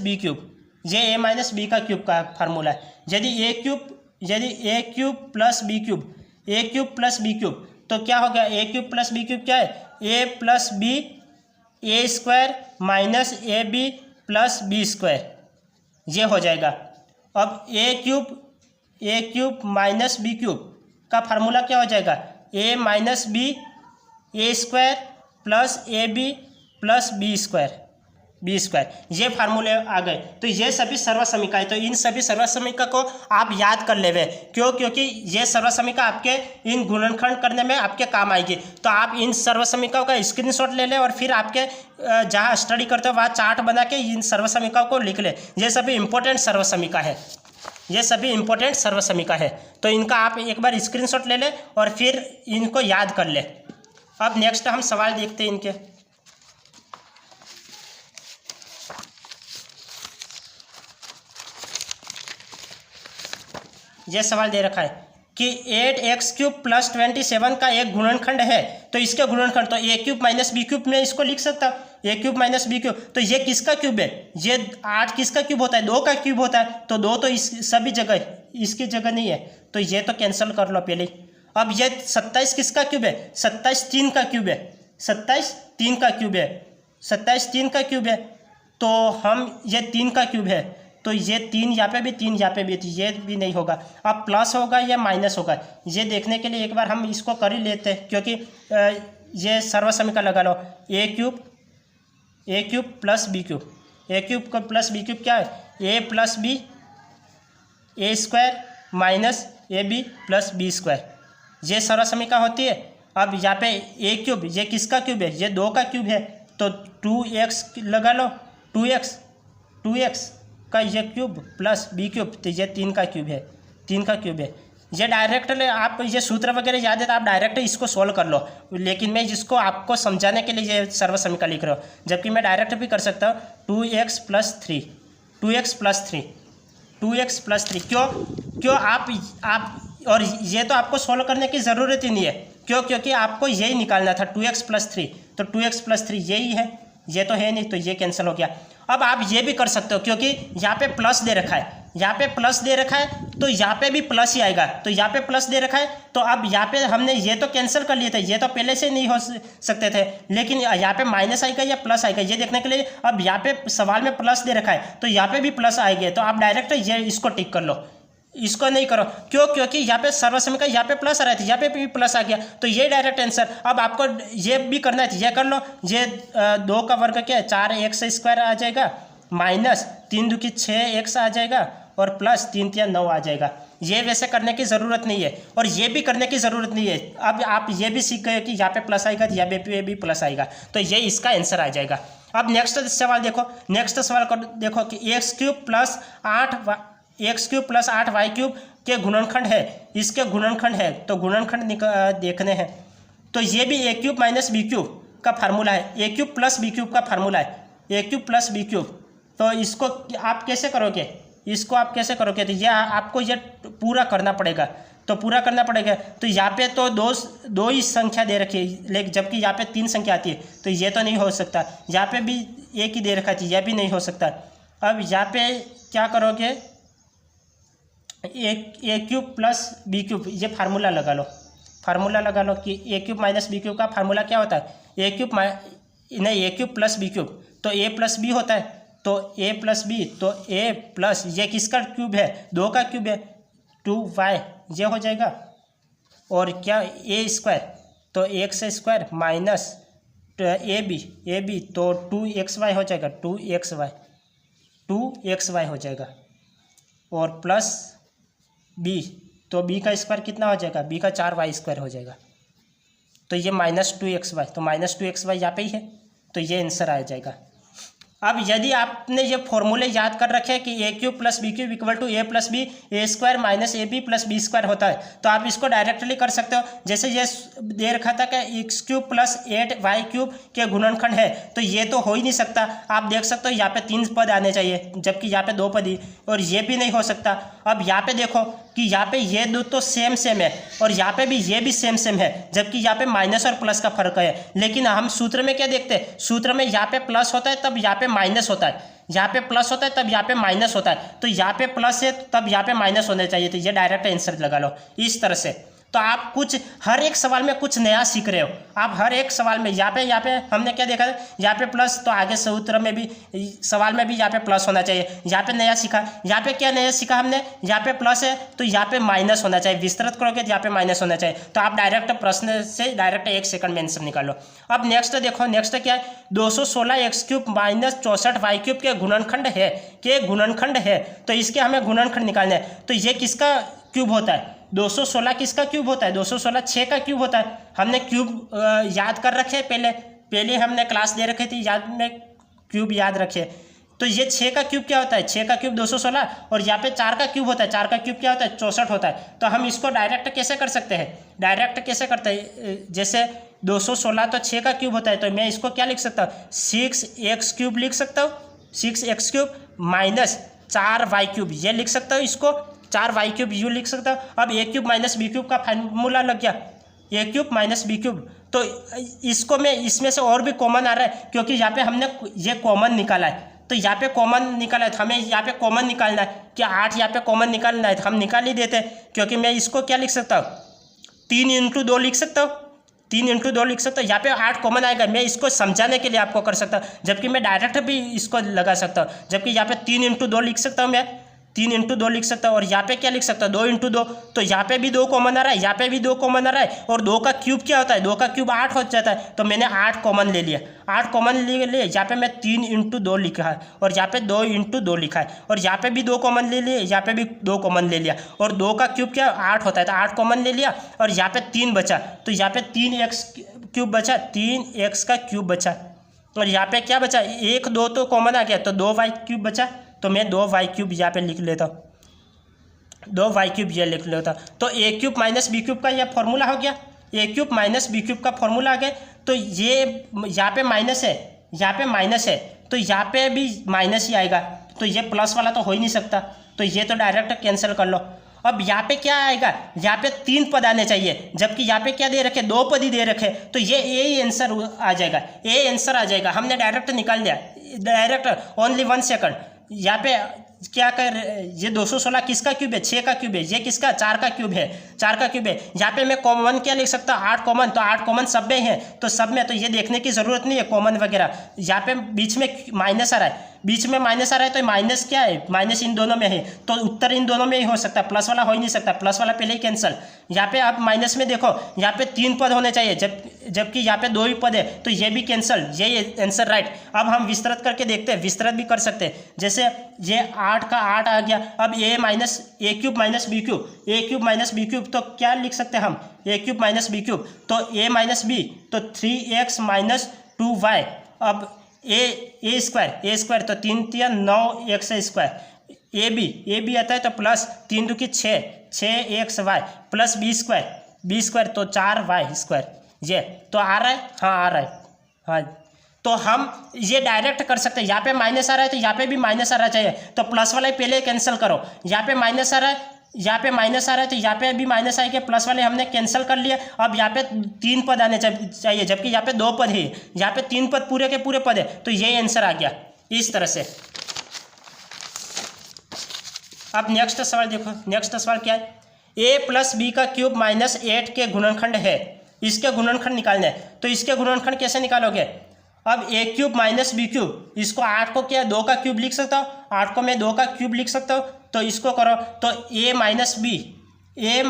B cube. ये ए माइनस बी का क्यूब का फार्मूला है। यदि A cube plus B cube तो क्या हो गया? A cube plus B cube क्या है? A plus B A square minus A B plus B square ये हो जाएगा। अब A cube minus B cube का फार्मूला क्या हो जाएगा? A minus B A square plus A B plus B square ये फार्मूले आ गए। तो ये सभी सर्व समीकाएं, तो इन सभी सर्व समीका को आप याद कर लेवे। क्योंकि ये सर्व समीका आपके इन गुणनखंड करने में आपके काम आएगी। तो आप इन सर्व समीकाओं का स्क्रीनशॉट ले लें और फिर आपके जहाँ स्टडी करते हो वहाँ चार्ट बना के इन सर्व समीकाओं को लिख ले। ये सभी इंपॉर्टेंट सर्व समीका है, तो इनका आप एक बार स्क्रीनशॉट ले लें और फिर इनको याद कर ले। अब नेक्स्ट हम सवाल देखते हैं इनके। यह सवाल दे रखा है कि 8x³ + 27 का एक गुणनखंड है, तो इसके गुणनखंड तो a³ - b³ में इसको लिख सकता। ए क्यूब माइनस बी क्यूब, तो ये किसका क्यूब है? ये 8 किसका क्यूब होता है? 2 का क्यूब होता है, तो 2 तो इस सभी जगह, इसकी जगह नहीं है, तो ये तो कैंसिल कर लो पहले। अब ये 27 किसका क्यूब है? 27 3 का क्यूब है, 27 3 का क्यूब है, 27 3 का क्यूब है, तो हम ये 3 का क्यूब है, तो ये 3 यहाँ पे भी, 3 यहाँ पे भी, तो ये भी नहीं होगा। अब प्लस होगा या माइनस होगा ये देखने के लिए एक बार हम इसको कर ही लेते हैं, क्योंकि ये सर्वसमीकरण लगा लो, A cube plus B cube, A cube का प्लस बी क्यूब क्या है? A plus B, A square minus A B plus B square, ये सर्वसमीकरण होती है। अब यहाँ पे ए क्यूब, ये किसका क्यूब है? ये 2 का क्यूब है, तो 2x लगा लो, 2x का ये क्यूब प्लस बी क्यूब, तो ये 3 का क्यूब है, 3 का क्यूब है। ये डायरेक्ट आप ये सूत्र वगैरह याद है तो आप डायरेक्ट इसको सोल्व कर लो, लेकिन मैं जिसको आपको समझाने के लिए ये सर्वसमीकरण लिख रहा हूँ, जबकि मैं डायरेक्ट भी कर सकता हूँ। 2x plus 3, 2x plus 3, 2x plus 3, क्यों आप और ये तो आपको सोल्व करने की ज़रूरत ही नहीं है, क्यों? क्योंकि आपको यही निकालना था 2x प्लस 3, तो 2x प्लस 3 यही है, ये तो है नहीं, तो ये कैंसिल हो गया। अब आप ये भी कर सकते हो, क्योंकि यहाँ पे प्लस दे रखा है, यहाँ पे प्लस दे रखा है, तो यहाँ पे भी प्लस ही आएगा, तो यहाँ पे प्लस दे रखा है, तो अब यहाँ पे हमने ये तो कैंसिल कर लिए थे, ये तो पहले से नहीं हो सकते थे, लेकिन यहाँ पे माइनस आएगा या प्लस आएगा ये देखने के लिए अब यहाँ पे सवाल में प्लस दे रखा है, तो यहाँ पे भी प्लस आएगा, तो आप डायरेक्ट ये इसको टिक कर लो, इसको नहीं करो। क्यों? क्योंकि यहाँ पे सर्वसमीकरण यहाँ पे प्लस आ रहा था, यहाँ पे भी प्लस आ गया, तो ये डायरेक्ट आंसर। अब आपको ये भी करना है, ये कर लो, ये 2 का वर्ग क्या है? 4x स्क्वायर आ जाएगा, माइनस 3 दूनी 6x आ जाएगा, और प्लस 3 3 9 आ जाएगा। ये वैसे करने की ज़रूरत नहीं है, और ये भी करने की ज़रूरत नहीं है। अब आप ये भी सीख गए कि यहाँ पे प्लस आएगा, यहाँ पे भी प्लस आएगा, तो ये इसका आंसर आ जाएगा। अब नेक्स्ट सवाल देखो, नेक्स्ट सवाल को देखो कि x cube plus 8 Y cube के गुणनखंड है, इसके गुणनखंड है, तो गुणनखंड देखने हैं। तो ये भी ए क्यूब माइनस बी क्यूब का फार्मूला है, ए क्यूब प्लस बी क्यूब का फार्मूला है, ए क्यूब प्लस बी क्यूब। तो इसको आप कैसे करोगे? इसको आप कैसे करोगे? तो ये आपको ये पूरा करना पड़ेगा, तो पूरा करना पड़ेगा। तो यहाँ पे तो दो ही संख्या दे रखी है, लेकिन जबकि यहाँ पे 3 संख्या आती है, तो ये तो नहीं हो सकता। यहाँ पे भी एक ही दे रखा थी, यह भी नहीं हो सकता। अब यहाँ पे क्या करोगे? ए क्यूब प्लस बी क्यूब, ये फार्मूला लगा लो, फार्मूला लगा लो कि A cube minus B cube का फार्मूला क्या होता है? ए क्यूब प्लस बी क्यूब, तो ए प्लस बी होता है, तो ए प्लस बी, तो ए प्लस ये किसका क्यूब है? 2 का क्यूब है, 2y, ये हो जाएगा, और क्या ए स्क्वायर, तो x square minus A B, तो 2xy हो जाएगा, 2xy हो जाएगा, और प्लस b, तो b का स्क्वायर कितना हो जाएगा? b का 4y स्क्वायर हो जाएगा, तो ये माइनस 2xy, तो माइनस 2xy यहाँ पे ही है, तो ये आंसर आ जाएगा। अब यदि आपने ये फॉर्मूले याद कर रखे हैं कि A cube plus B cube equal to A plus B A square minus A B plus B square होता है, तो आप इसको डायरेक्टली कर सकते हो। जैसे ये दे रखा था कि x cube plus 8y cube के गुणनखंड है, तो ये तो हो ही नहीं सकता। आप देख सकते हो यहाँ पे 3 पद आने चाहिए, जबकि यहाँ पे 2 पद ही, और ये भी नहीं हो सकता। अब यहाँ पे देखो कि यहाँ पे ये दो तो सेम है, और यहाँ पे भी ये भी सेम है, जबकि यहाँ पे माइनस और प्लस का फर्क है। लेकिन हम सूत्र में क्या देखते हैं? सूत्र में यहाँ पे प्लस होता है तब यहाँ पे माइनस होता है, यहाँ पे प्लस होता है तब यहाँ पे माइनस होता है, तो यहाँ पे प्लस है तब यहाँ पे माइनस होना चाहिए, तो ये डायरेक्ट आंसर लगा लो इस तरह से। तो आप कुछ हर एक सवाल में कुछ नया सीख रहे हो। आप हर एक सवाल में यहाँ पे हमने क्या देखा, यहाँ पे प्लस, तो आगे सूत्र में भी सवाल में भी यहाँ पे प्लस होना चाहिए। यहाँ पे नया सीखा, यहाँ पे क्या नया सीखा हमने? यहाँ पे प्लस है तो यहाँ पे माइनस होना चाहिए, विस्तृत करोगे तो यहाँ पे माइनस होना चाहिए। तो आप डायरेक्ट प्रश्न से डायरेक्ट 1 सेकंड में आंसर निकालो। अब नेक्स्ट देखो, नेक्स्ट क्या है? 216 X cube minus 64 Y cube के गुणनखंड है, तो इसके हमें गुणनखंड निकालना है। तो ये किसका क्यूब होता है? 216 किसका क्यूब होता है? 216 6 का क्यूब होता है। हमने क्यूब याद कर रखे, पहले हमने क्लास दे रखी थी, याद में क्यूब याद रखे। तो ये 6 का क्यूब क्या होता है? 6 का क्यूब 216, और यहाँ पे 4 का क्यूब होता है। 4 का क्यूब क्या होता है? 64 होता है। तो हम इसको डायरेक्ट कैसे कर सकते हैं? डायरेक्ट कैसे करते हैं? जैसे 216 तो 6 का क्यूब होता है, तो मैं इसको क्या लिख सकता हूँ? 6x क्यूब लिख सकता हूँ, 6x cube minus 4y cube, ये लिख सकता हूँ। इसको 4y क्यूब यू लिख सकता हूँ। अब A cube minus B cube का फार्मूला लग गया, A cube minus B cube तो इसको मैं इसमें से और भी कॉमन आ रहा है, क्योंकि यहाँ पे हमने ये कॉमन निकाला है, तो यहाँ पे कॉमन निकाला है, तो हमें यहाँ पे कॉमन निकालना है कि 8 यहाँ पे कॉमन निकालना है, तो हम निकाल ही देते हैं। क्योंकि मैं इसको क्या लिख सकता हूँ, 3 × 2 लिख सकता हूँ, 3 × 2 लिख सकता हूँ। यहाँ पे 8 कॉमन आएगा, मैं इसको समझाने के लिए आपको कर सकता हूँ, जबकि मैं डायरेक्ट भी इसको लगा सकता हूँ। जबकि यहाँ पे 3 × 2 लिख सकता हूँ, मैं 3 × 2 लिख सकता हूँ। और यहाँ पे क्या लिख सकता हूँ, 2 × 2, तो यहाँ पे भी 2 कॉमन आ रहा है, यहाँ पे भी 2 कॉमन आ रहा है। और 2 का क्यूब क्या होता है, 2 का क्यूब 8 हो जाता है, तो मैंने 8 कॉमन ले लिया, 8 कॉमन ले लिए। यहाँ पे मैं 3 × 2 लिखा है, और यहाँ पे 2 × 2 लिखा है, और यहाँ पे भी 2 कॉमन ले लिए, यहाँ पे भी 2 कॉमन ले लिया। और 2 का क्यूब क्या 8 होता है, तो 8 कॉमन ले लिया। और यहाँ पे 3 बचा, तो यहाँ पे 3x क्यूब बचा, 3x का क्यूब बचा। और यहाँ पे क्या बचा, 1 2 तो कॉमन आ गया, तो 2y क्यूब बचा, तो मैं 2y क्यूब यहाँ पे लिख लेता हूँ, 2y क्यूब ये लिख लेता। तो a cube minus B cube का यह फॉर्मूला हो गया, a cube minus B cube का फॉर्मूला आ गया। तो ये यहाँ पे माइनस है, यहाँ पे माइनस है, तो यहाँ पे भी माइनस ही आएगा, तो ये प्लस वाला तो हो ही नहीं सकता, तो ये तो डायरेक्ट कैंसिल कर लो। अब यहाँ पे क्या आएगा, यहाँ पे 3 पद आने चाहिए, जबकि यहाँ पे क्या दे रखे, 2 पद ही दे रखे, तो ये ए आंसर आ जाएगा, ए आंसर आ जाएगा। हमने डायरेक्ट निकाल दिया, डायरेक्ट ओनली 1 सेकंड। यहाँ पे क्या कर, ये 216 किसका क्यूब है, 6 का क्यूब है, ये किसका 4 का क्यूब है, 4 का क्यूब है। यहाँ पे मैं कॉमन क्या लिख सकता हूँ, 8 कॉमन, तो 8 कॉमन सब में है, तो सब में, तो ये देखने की ज़रूरत नहीं है कॉमन वगैरह। यहाँ पे बीच में माइनस आ रहा है, बीच में माइनस आ रहा है, तो माइनस क्या है, माइनस इन दोनों में है, तो उत्तर इन दोनों में ही हो सकता है, प्लस वाला हो ही नहीं सकता, प्लस वाला पहले ही कैंसिल। यहाँ पे आप माइनस में देखो, यहाँ पे 3 पद होने चाहिए, जबकि यहाँ पे 2 ही पद है, तो ये भी कैंसिल, ये आंसर राइट। अब हम विस्तृत करके देखते हैं, विस्तृत भी कर सकते हैं, जैसे ये 8 का 8 आ गया। अब a cube minus B cube, a cube minus B cube, तो क्या लिख सकते हैं हम, a cube minus B cube, तो a माइनस बी, तो 3x माइनस 2y। अब ए स्क्वायर, तो 3 × 3 9x स्क्वायर। ए बी आता है, तो plus 3 × 2 = 6x y plus B square, तो 4y स्क्वायर। ये तो आ रहा है, हाँ आ रहा है, हाँ। तो हम ये डायरेक्ट कर सकते हैं, यहाँ पे माइनस आ रहा है, तो यहाँ पे भी माइनस आ रहा चाहिए, तो प्लस वाला पहले कैंसिल करो। यहाँ पे माइनस आ रहा है, यहाँ पे माइनस आ रहा है, तो यहाँ पे भी माइनस आएगा, प्लस वाले हमने कैंसिल कर लिया। अब यहाँ पे 3 पद आने चाहिए, जबकि यहाँ पे 2 पद है, यहाँ पे 3 पद पूरे के पूरे पद है, तो ये आंसर आ गया इस तरह से। अब नेक्स्ट सवाल देखो, नेक्स्ट सवाल क्या है, a + b का क्यूब माइनस 8 के गुणनखंड है, इसके गुणनखंड निकालने हैं। तो इसके गुणनखंड कैसे निकालोगे, अब a cube minus B cube, इसको 8 को क्या 2 का क्यूब लिख सकता हूँ, 8 को मैं 2 का क्यूब लिख सकता हूँ, तो इसको करो, तो a minus B, a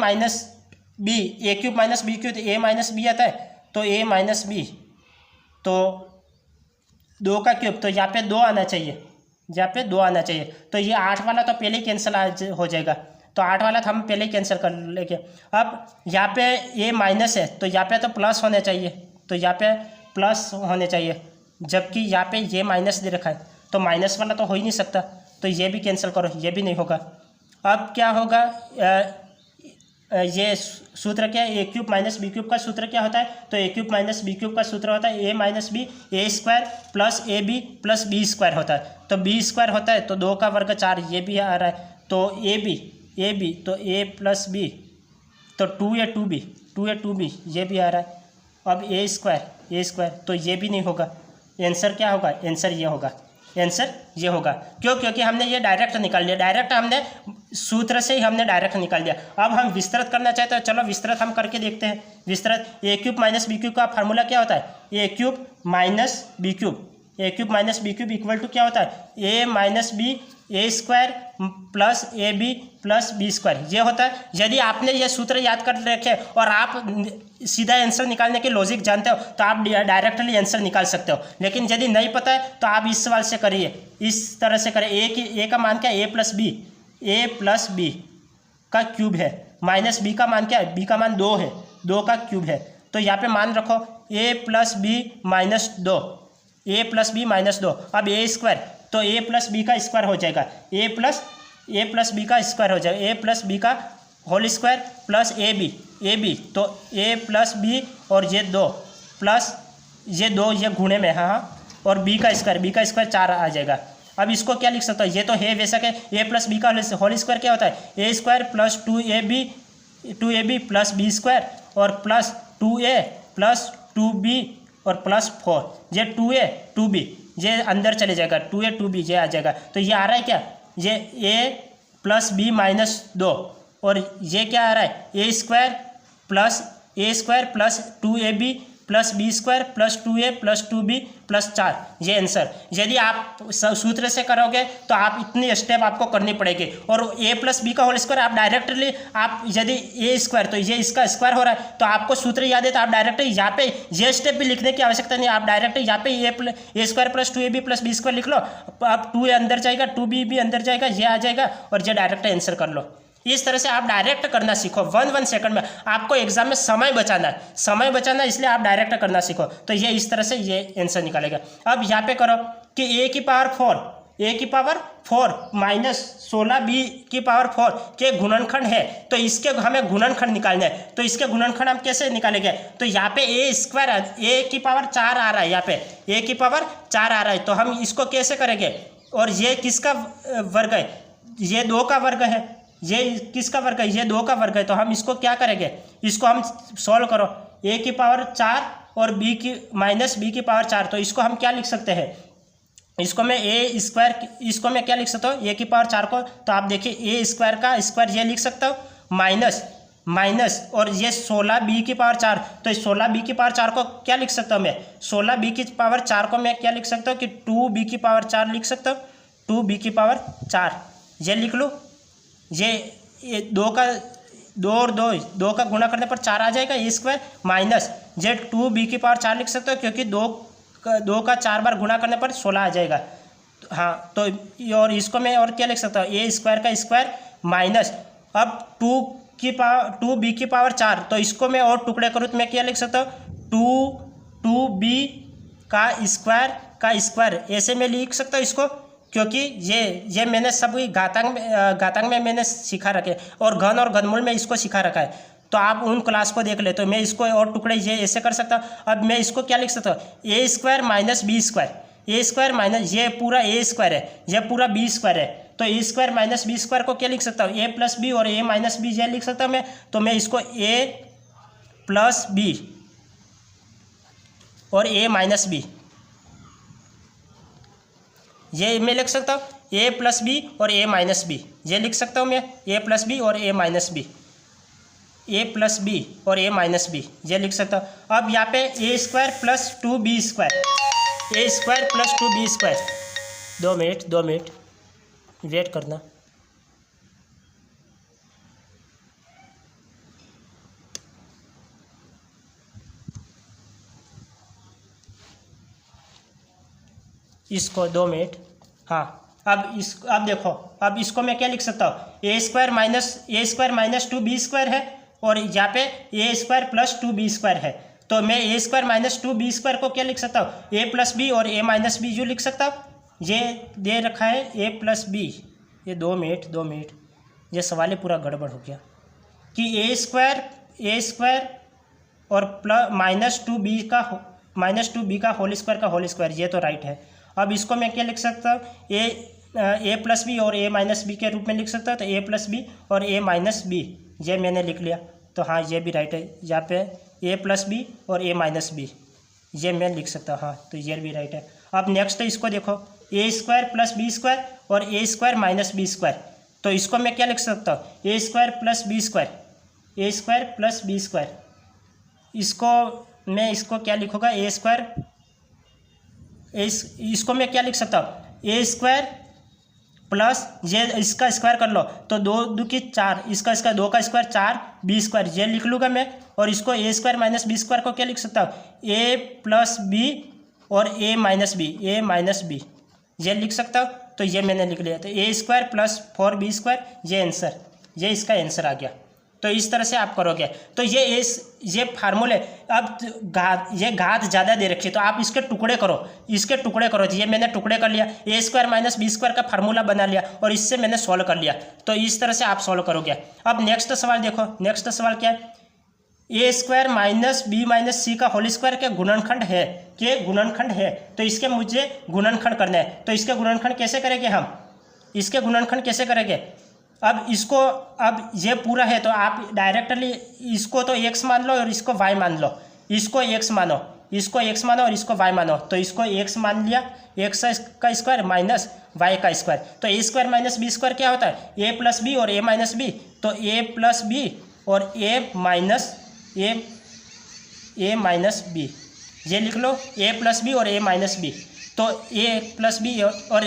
cube minus B cube, तो a माइनस बी आता है, तो a माइनस बी, तो 2 का क्यूब, तो यहाँ पे 2 आना चाहिए, यहाँ पे 2 आना चाहिए, तो ये 8 वाला तो पहले ही कैंसिल हो जाएगा, तो 8 वाला तो हम पहले ही कैंसिल कर लेंगे। अब यहाँ पे a माइनस है, तो यहाँ पे तो प्लस होने चाहिए, तो यहाँ पे प्लस होने चाहिए, जबकि यहाँ पे ये माइनस दे रखा है, तो माइनस वाला तो हो ही नहीं सकता, तो ये भी कैंसिल करो, ये भी नहीं होगा। अब क्या होगा, ये सूत्र क्या है, a cube minus B cube का सूत्र क्या होता है, तो a cube minus B cube का सूत्र होता है a minus b, a square plus A B plus B square होता है, तो b स्क्वायर होता है, तो 2 का वर्ग 4, ये भी आ रहा है, तो ए बी, तो a प्लस बी, तो 2a 2b, ये भी आ रहा है। अब a स्क्वायर, तो ये भी नहीं होगा, आंसर क्या होगा, आंसर ये होगा, आंसर ये होगा। क्यों, क्योंकि हमने ये डायरेक्ट निकाल लिया, डायरेक्ट हमने सूत्र से ही हमने डायरेक्ट निकाल दिया। अब हम विस्तृत करना चाहते हैं, चलो विस्तृत हम करके देखते हैं। विस्तृत, a cube minus B cube का फार्मूला क्या होता है, a cube minus B cube equal to क्या होता है, a minus B A square plus A B plus B square, ये होता है। यदि आपने ये सूत्र याद कर रखे और आप सीधा आंसर निकालने के लॉजिक जानते हो, तो आप डायरेक्टली आंसर निकाल सकते हो। लेकिन यदि नहीं पता है, तो आप इस सवाल से करिए, इस तरह से करिए। ए का मान क्या है, ए प्लस बी का क्यूब है, माइनस बी का मान क्या है, बी का मान 2 है, 2 का क्यूब है, तो यहाँ पे मान रखो a प्लस बी माइनस 2, अब a स्क्वायर, तो a प्लस बी का स्क्वायर हो जाएगा, a प्लस बी का स्क्वायर हो जाएगा, a प्लस बी का whole square plus A B, तो a प्लस बी और ये 2 प्लस ये 2, ये गुणे में, हाँ, और b का स्क्वायर 4 आ जाएगा। अब इसको क्या लिख सकता हूँ, ये तो है वैसा के a प्लस बी का होल स्क्वायर क्या होता है, a square plus 2ab plus B square और प्लस 2a प्लस 2b और प्लस 4, ये 2a 2b, ये अंदर चले जाएगा, 2a 2b ये आ जाएगा। तो ये आ रहा है क्या, ये a प्लस बी माइनस 2, और ये क्या आ रहा है, a square plus 2ab plus B square plus 2a plus 2b plus 4, ये आंसर। यदि आप सूत्र से करोगे तो आप इतनी स्टेप आपको करनी पड़ेगी। और a प्लस बी का होल स्क्वायर आप डायरेक्टली, आप यदि a स्क्वायर तो ये इसका स्क्वायर हो रहा है, तो आपको सूत्र याद है तो आप डायरेक्टली यहाँ पे ये स्टेप भी लिखने की आवश्यकता नहीं, आप डायरेक्टली यहाँ पे a square plus 2ab plus B square लिख लो। अब 2a अंदर जाएगा, 2b भी अंदर जाएगा, ये आ जाएगा, और ये डायरेक्ट आंसर कर लो। इस तरह से आप डायरेक्ट करना सीखो। 1 सेकंड में आपको एग्जाम में समय बचाना है, इसलिए आप डायरेक्ट करना सीखो। तो ये इस तरह से ये आंसर निकालेगा। अब यहाँ पे करो कि a की पावर 4 माइनस 16b की पावर 4 के गुणनखंड है, तो इसके हमें गुणनखंड निकालना है। तो इसके गुणनखंड हम कैसे निकालेंगे, तो यहाँ पे a स्क्वायर, a की पावर 4 आ रहा है, यहाँ पे a की पावर 4 आ रहा है, तो हम इसको कैसे करेंगे, और ये किसका वर्ग है, ये 2 का वर्ग है, ये किसका वर्ग है, ये 2 का वर्ग है। तो हम इसको क्या करेंगे, इसको हम सॉल्व करो, a की पावर 4 और b की माइनस b की पावर 4, तो इसको हम क्या लिख सकते हैं, इसको मैं a स्क्वायर, इसको मैं क्या लिख सकता हूँ, a की पावर 4 को, तो आप देखिए a स्क्वायर का स्क्वायर ये लिख सकता हूँ, माइनस और ये 16b की पावर 4, तो 16b की पावर 4 को क्या लिख सकता हूँ मैं, 16b की पावर 4 को मैं क्या लिख सकता हूँ कि 2b की पावर 4 लिख सकता हूँ, 2b की पावर 4 ये लिख लूँ। ये 2 और 2 का गुणा करने पर 4 आ जाएगा ए स्क्वायर, माइनस ये 2b की पावर 4 लिख सकते हो, क्योंकि 2 का 4 बार गुणा करने पर 16 आ जाएगा। हाँ, तो और इसको मैं और क्या लिख सकता हूँ, ए स्क्वायर का स्क्वायर माइनस, अब 2b की पावर 4, तो इसको मैं और टुकड़े करूँ तो मैं क्या लिख सकता हूँ, 2b का स्क्वायर ऐसे मैं लिख सकता हूँ इसको, क्योंकि ये मैंने सब घातांक में मैंने सिखा रखे, और घन और घनमूल में इसको सिखा रखा है। तो आप उन क्लास को देख ले, तो मैं इसको और टुकड़े ये ऐसे कर सकता हूँ। अब मैं इसको क्या लिख सकता हूँ, ए स्क्वायर माइनस बी स्क्वायर, ये पूरा ए स्क्वायर है, ये पूरा बी स्क्वायर है, तो A square minus B square को क्या लिख सकता हूँ, ए प्लस बी और ए माइनस बी ये लिख सकता हूँ मैं। तो मैं इसको ए प्लस बी और ए माइनस बी ये मैं लिख सकता हूँ, ए प्लस बी और ए माइनस बी ये लिख सकता हूँ मैं, ए प्लस बी और A minus B, A plus B और ए माइनस बी ये लिख सकता हूँ। अब यहाँ पे A square plus 2b square, A square plus 2b square, 2 minute wait करना। इसको 2 मिनट, हाँ। अब देखो, अब इसको मैं क्या लिख सकता हूँ, ए स्क्वायर माइनस 2b स्क्वायर है, और यहाँ पे A square plus 2b square है। तो मैं ए स्क्वायर माइनस 2b स्क्वायर को क्या लिख सकता हूँ, ए प्लस बी और ए माइनस बी यू लिख सकता हूँ। ये दे रखा है ए प्लस बी, ये 2 मिनट ये सवाल ही पूरा गड़बड़ हो गया कि ए स्क्वायर और प्लस माइनस 2b का होल स्क्वायर, ये तो राइट है। अब इसको मैं क्या लिख सकता हूँ, ए प्लस बी और ए माइनस बी के रूप में लिख सकता हूँ। तो ए प्लस बी और ए माइनस बी ये मैंने लिख लिया, तो हाँ ये भी राइट है। यहाँ पे ए प्लस बी और ए माइनस बी ये मैं लिख सकता हूँ, हाँ तो ये भी राइट है। अब नेक्स्ट इसको देखो, ए स्क्वायर प्लस बी स्क्वायर और A square minus B square, तो इसको मैं क्या लिख सकता हूँ, ए स्क्वायर प्लस बी स्क्वायर, इसको क्या लिखूँगा, इसको मैं क्या लिख सकता हूँ, ए स्क्वायर प्लस ये इसका स्क्वायर कर लो तो 2 दूनी 4, इसका 2 का स्क्वायर 4 बी स्क्वायर ये लिख लूँगा मैं। और इसको ए स्क्वायर माइनस बी स्क्वायर को क्या लिख सकता हूँ, ए प्लस बी और ए माइनस बी ये लिख सकता हूँ। तो ये मैंने लिख लिया, तो A square plus 4b square ये इसका आंसर आ गया। तो इस तरह से आप करोगे तो ये फार्मूले। अब ये घात ज़्यादा दे रखी है तो आप इसके टुकड़े करो। तो ये मैंने टुकड़े कर लिया, ए स्क्वायर माइनस बी स्क्वायर का फार्मूला बना लिया और इससे मैंने सॉल्व कर लिया। तो इस तरह से आप सॉल्व करोगे। अब नेक्स्ट सवाल देखो, नेक्स्ट सवाल क्या है, A square minus B minus C का होल स्क्वायर के गुणनखंड है, तो इसके मुझे गुणनखंड करना है। तो इसके गुणनखंड कैसे करेंगे अब ये पूरा है तो आप डायरेक्टली इसको तो x मान लो और इसको y मान लो। इसको x मानो, इसको x मानो और इसको y मानो। तो इसको x मान लिया, x का स्क्वायर माइनस y का स्क्वायर। तो a square minus B square क्या होता है, a प्लस बी और a माइनस बी। तो a प्लस बी और a माइनस बी, ये लिख लो, a प्लस बी और a माइनस बी। तो a प्लस बी और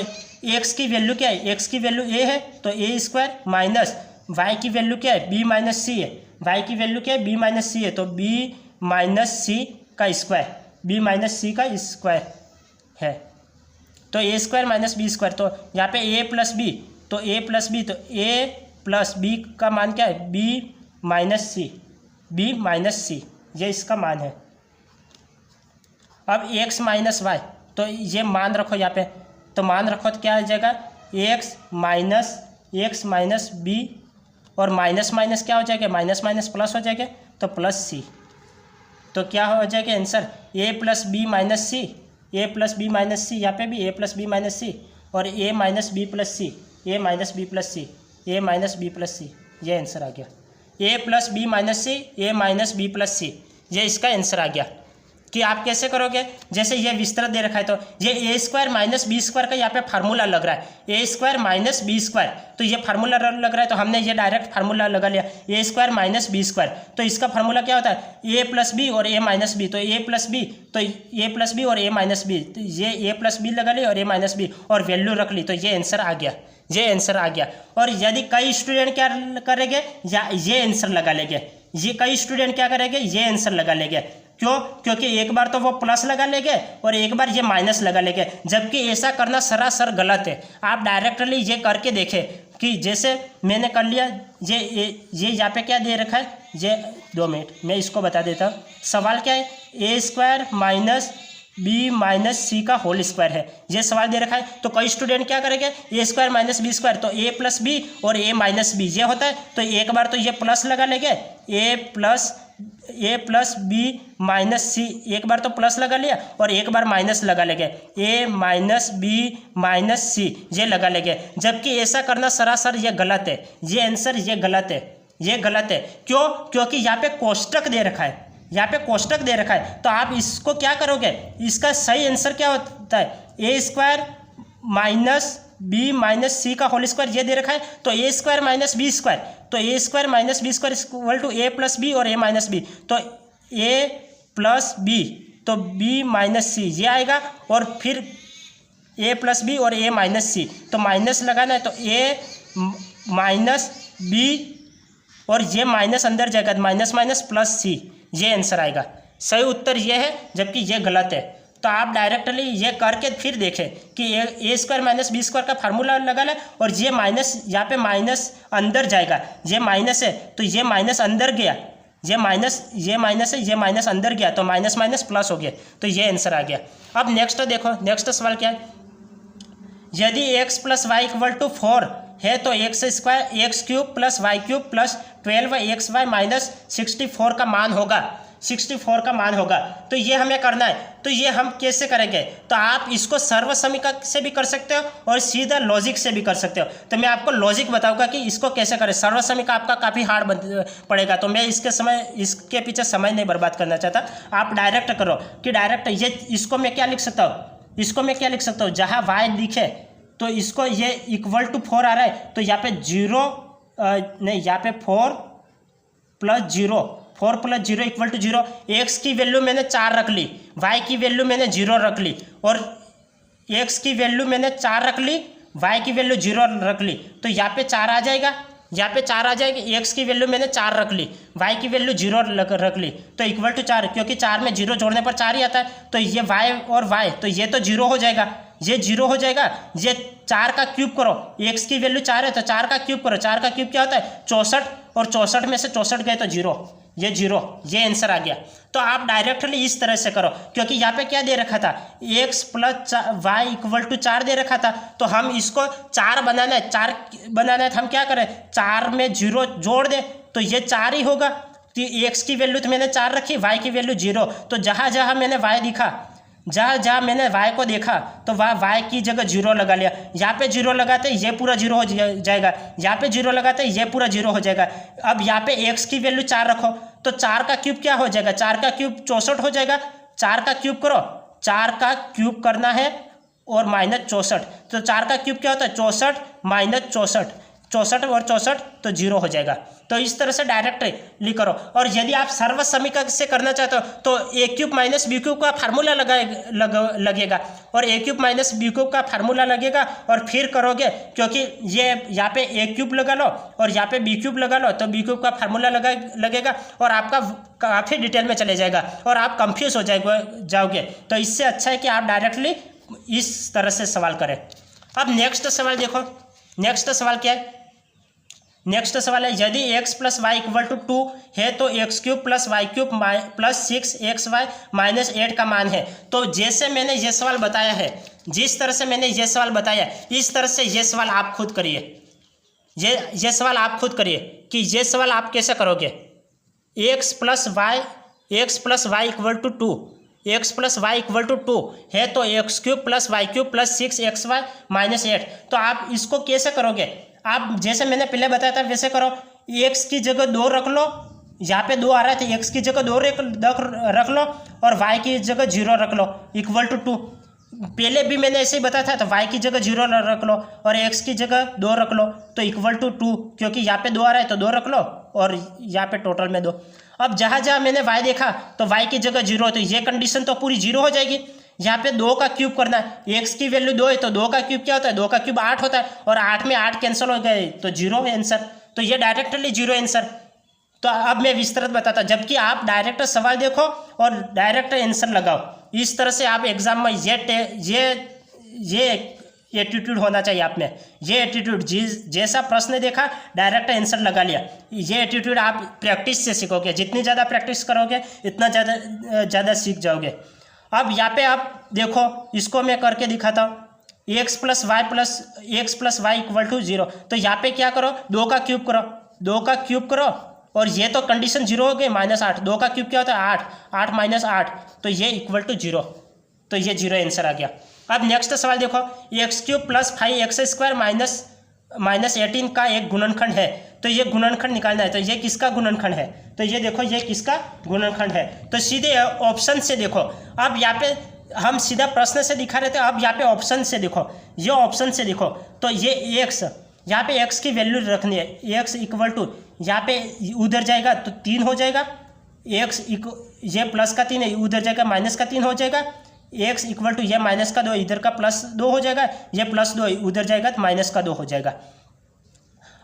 x की वैल्यू क्या है, x की वैल्यू a है तो a स्क्वायर माइनस y की वैल्यू क्या है, b माइनस सी है, y की वैल्यू क्या है, b माइनस सी है। तो b माइनस सी का स्क्वायर, b माइनस सी का स्क्वायर है। तो a square minus B square. तो यहाँ पे a प्लस बी, तो a प्लस बी, तो a प्लस बी का मान क्या है, b minus c, b minus सी, ये इसका मान है। अब x माइनस वाई, तो ये मान रखो यहाँ पे, तो मान रखो तो क्या आ जाएगा, x माइनस बी और माइनस माइनस क्या हो जाएगा, माइनस माइनस प्लस हो जाएगा, तो प्लस सी। तो क्या हो जाएगा answer, a plus B minus C, a plus B minus C, यहाँ पे भी a plus B minus C और a minus B plus C, a minus B plus C, a minus B plus C, ये answer आ गया। a plus B minus C, a minus B plus C, ये इसका answer आ गया। कि आप कैसे करोगे, जैसे ये विस्तृत दे रखा है तो ये ए स्क्वायर माइनस बी स्क्वायर का यहाँ पे फार्मूला लग रहा है, A square minus B square, तो ये फार्मूला लग रहा है तो हमने ये डायरेक्ट फार्मूला लगा लिया, ए स्क्वायर माइनस बी स्क्वायर। तो इसका फार्मूला क्या होता है, ए प्लस बी और ए माइनस बी। तो ए प्लस बी, तो ए प्लस बी और ए माइनस बी, तो ये ए प्लस बी लगा लिया और ए माइनस बी और वैल्यू रख ली, तो ये आंसर आ गया, ये आंसर आ गया। और यदि कई स्टूडेंट क्या करेंगे, या ये आंसर लगा लेंगे, ये कई स्टूडेंट क्या करेंगे, ये आंसर लगा लेंगे। क्यों, क्योंकि एक बार तो वो प्लस लगा लेंगे और एक बार ये माइनस लगा लेंगे, जबकि ऐसा करना सरासर गलत है। आप डायरेक्टली ये करके देखें कि जैसे मैंने कर लिया, ये यहाँ पे क्या दे रखा है, ये 2 मिनट मैं इसको बता देता हूँ। सवाल क्या है, A square minus B minus C का होल स्क्वायर है, ये सवाल दे रखा है। तो कई स्टूडेंट क्या करेंगे, ए स्क्वायर माइनस बी स्क्वायर, तो ए प्लस बी और ए माइनस बी ये होता है, तो एक बार तो ये प्लस लगा लेंगे, ए प्लस बी माइनस सी, एक बार तो प्लस लगा लिया और एक बार माइनस लगा लेंगे, ए माइनस बी माइनस सी ये लगा लेंगे, जबकि ऐसा करना सरासर ये गलत है, ये आंसर ये गलत है, ये गलत है। क्यों, क्योंकि यहाँ पे कोष्टक दे रखा है, यहाँ पे कोष्टक दे रखा है, तो आप इसको क्या करोगे, इसका सही आंसर क्या होता है, A square minus B minus C का होल स्क्वायर ये दे रखा है, तो A square minus B square, तो A square minus B square equal to A plus B और ए माइनस बी, तो ए प्लस बी तो बी माइनस सी ये आएगा, और फिर ए प्लस बी और ए माइनस सी, तो माइनस लगाना है, तो ए माइनस बी और ये माइनस अंदर जाएगा, माइनस माइनस प्लस सी, ये आंसर आएगा। सही उत्तर ये है, जबकि ये गलत है। तो आप डायरेक्टली ये करके फिर देखें कि ए स्क्वायर माइनस बी स्क्वायर का फार्मूला लगा लें, और ये माइनस यहाँ पे माइनस अंदर जाएगा, ये माइनस है तो ये माइनस अंदर गया, ये माइनस है, ये माइनस अंदर गया, तो माइनस माइनस प्लस हो गया, तो ये आंसर आ गया। अब नेक्स्ट देखो, नेक्स्ट सवाल क्या है, यदि x plus y equal to 4 है तो x square x cube plus y cube plus 12xy minus 64 का मान होगा, 64 का मान होगा। तो ये हमें करना है, तो ये हम कैसे करेंगे, तो आप इसको सर्वसमीका से भी कर सकते हो और सीधा लॉजिक से भी कर सकते हो। तो मैं आपको लॉजिक बताऊंगा कि इसको कैसे करें। सर्वसमीका आपका काफ़ी हार्ड पड़ेगा, तो मैं इसके पीछे समय नहीं बर्बाद करना चाहता। आप डायरेक्ट करो कि डायरेक्ट ये, इसको मैं क्या लिख सकता हूँ, इसको मैं क्या लिख सकता हूँ, जहाँ वाई लिखे तो इसको ये इक्वल टू 4 आ रहा है, तो यहाँ पे 0 नहीं, यहाँ पे 4 प्लस 0 इक्वल टू 0। एक्स की वैल्यू मैंने 4 रख ली, वाई की वैल्यू मैंने 0 रख ली, और एक्स की वैल्यू मैंने 4 रख ली, वाई की वैल्यू 0 रख ली, तो यहाँ पे 4 आ जाएगा, यहाँ पे 4 आ जाएगी। एक्स की वैल्यू मैंने 4 रख ली, वाई की वैल्यू 0 रख ली, तो इक्वल टू 4, क्योंकि 4 में 0 जोड़ने पर 4 ही आता है, तो ये वाई और वाई, तो ये तो 0 हो जाएगा, ये 0 हो जाएगा। ये 4 का क्यूब करो, एक्स की वैल्यू 4 है तो 4 का क्यूब करो, 4 का क्यूब क्या होता है 64, और 64 में से 64 गए तो 0, ये 0, ये आंसर आ गया। तो आप डायरेक्टली इस तरह से करो, क्योंकि यहाँ पे क्या दे रखा था, x plus y equal to 4 दे रखा था, तो हम इसको 4 बनाना है, 4 बनाना है तो हम क्या करें, 4 में 0 जोड़ दें तो ये 4 ही होगा। तो x की वैल्यू तो मैंने 4 रखी, y की वैल्यू 0, तो जहाँ जहाँ मैंने y दिखा, जहाँ जहाँ मैंने y को देखा तो वहाँ y की जगह 0 लगा लिया। यहाँ पे 0 लगाते ये पूरा 0 हो जाएगा, यहाँ पे 0 लगाते ये पूरा 0 हो जाएगा। अब यहाँ पे x की वैल्यू 4 रखो, तो 4 का क्यूब क्या हो जाएगा, 4 का क्यूब 64 हो जाएगा। 4 का क्यूब करो, 4 का क्यूब करना है और माइनस 64, तो 4 का क्यूब क्या होता है 64 माइनस 64, 64 और 64 तो 0 हो जाएगा। तो इस तरह से डायरेक्ट लिख करो। और यदि आप सर्व समीकरण से करना चाहते हो तो ए क्यूब माइनस बी क्यूब का फार्मूला लगेगा और ए क्यूब माइनस बी क्यूब का फार्मूला लगेगा और फिर करोगे, क्योंकि ये यहाँ पे ए क्यूब लगा लो और यहाँ पे बी क्यूब लगा लो तो बी क्यूब का फार्मूला लगेगा और आपका काफ़ी डिटेल में चले जाएगा और आप कंफ्यूज हो जाओगे। तो इससे अच्छा है कि आप डायरेक्टली इस तरह से सवाल करें। अब नेक्स्ट सवाल देखो, नेक्स्ट सवाल क्या है, नेक्स्ट सवाल है यदि x plus y equal to 2 है तो x cube plus y cube plus 6xy minus 8 का मान है। तो जैसे मैंने ये सवाल बताया है, जिस तरह से मैंने ये सवाल बताया, इस तरह से ये सवाल आप खुद करिए। ये सवाल आप खुद करिए कि ये सवाल आप कैसे करोगे। x plus y equal to 2, x plus y equal to 2 है तो x cube plus y cube plus 6xy minus 8। तो आप इसको कैसे करोगे, आप जैसे मैंने पहले बताया था वैसे करो। x की जगह 2 रख लो, यहाँ पे 2 आ रहा है तो x की जगह 2 रख लो और y की जगह 0 रख लो इक्वल टू 2। पहले भी मैंने ऐसे ही बताया था, तो y की जगह 0 रख लो और x की जगह 2 रख लो तो इक्वल टू 2, क्योंकि यहाँ पे 2 आ रहा है तो 2 रख लो और यहाँ पे टोटल में 2। अब जहाँ जहाँ मैंने y देखा तो y की जगह 0 है तो ये कंडीशन तो पूरी 0 हो जाएगी। यहाँ पे 2 का क्यूब करना है, x की वैल्यू 2 है तो 2 का क्यूब क्या होता है, 2 का क्यूब 8 होता है और 8 में 8 कैंसिल हो गए तो 0 है आंसर। तो ये डायरेक्टली 0 आंसर। तो अब मैं विस्तृत बताता, जबकि आप डायरेक्ट सवाल देखो और डायरेक्ट आंसर लगाओ। इस तरह से आप एग्जाम में ये एटीट्यूड होना चाहिए आप में। ये एटीट्यूड जैसा प्रश्न देखा डायरेक्ट आंसर लगा लिया, ये एटीट्यूड आप प्रैक्टिस से सीखोगे। जितनी ज़्यादा प्रैक्टिस करोगे इतना ज़्यादा सीख जाओगे। अब यहाँ पे आप देखो, इसको मैं करके दिखाता हूँ। X plus y equal to 0, तो यहाँ पे क्या करो, 2 का क्यूब करो, 2 का क्यूब करो और ये तो कंडीशन 0 हो गई, -8। 2 का क्यूब क्या होता है 8, 8 माइनस 8 तो ये इक्वल टू 0, तो ये 0 आंसर आ गया। अब नेक्स्ट सवाल देखो, x cube plus 5x² minus 18 का एक गुणनखंड है, तो ये गुणनखंड निकालना है। तो ये किसका गुणनखंड है, तो ये देखो ये किसका गुणनखंड है। तो सीधे ऑप्शन से देखो, अब यहाँ पे हम सीधा प्रश्न से दिखा रहे थे, अब यहाँ पे ऑप्शन से देखो, ये ऑप्शन से देखो तो ये x, यहाँ पे x की वैल्यू रखनी है। x इक्वल टू यहाँ पे उधर जाएगा तो 3 हो जाएगा, x ये प्लस का 3 है, उधर जाएगा माइनस का 3 हो जाएगा। x इक्वल टू ये माइनस का 2, इधर का प्लस 2 हो जाएगा, ये प्लस 2 उधर जाएगा तो माइनस का 2 हो जाएगा।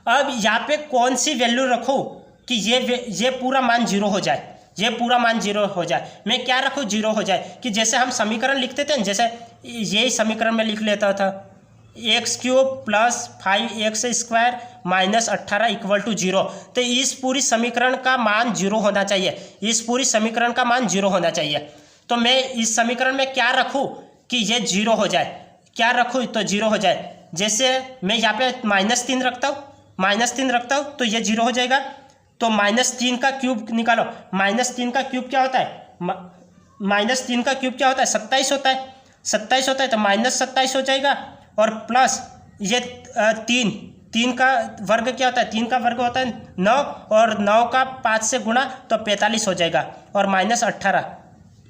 अब यहाँ पे कौन सी वैल्यू रखो कि ये पूरा मान 0 हो जाए, ये पूरा मान 0 हो जाए। मैं क्या रखूँ 0 हो जाए, कि जैसे हम समीकरण लिखते थे, जैसे यही समीकरण में लिख लेता था, x cube plus 5x² minus 18 equal to 0। तो इस पूरी समीकरण का मान 0 होना चाहिए, इस पूरी समीकरण का मान 0 होना चाहिए। तो मैं इस समीकरण में क्या रखूँ कि ये 0 हो जाए, क्या रखूँ तो 0 हो जाए। जैसे मैं यहाँ पे -3 रखता हूँ, -3 रखता हूँ तो ये 0 हो जाएगा। तो -3 का क्यूब निकालो, -3 का क्यूब क्या होता है, -3 का क्यूब क्या होता है 27 होता है, 27 होता है तो -27 हो जाएगा। और प्लस ये 3 का वर्ग क्या होता है, 3 का वर्ग होता है 9 और 9 का 5 से गुणा तो 45 हो जाएगा और -18,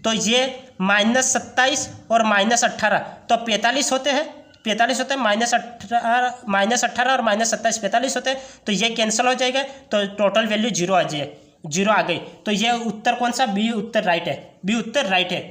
तो ये -27 और -18 तो 45 होते हैं, 45 होते हैं, -18 और -27 45 होते हैं, तो ये कैंसिल हो जाएगा तो टोटल वैल्यू 0 आ जाए, 0 आ गई। तो ये उत्तर कौन सा, बी उत्तर राइट है, बी उत्तर राइट है,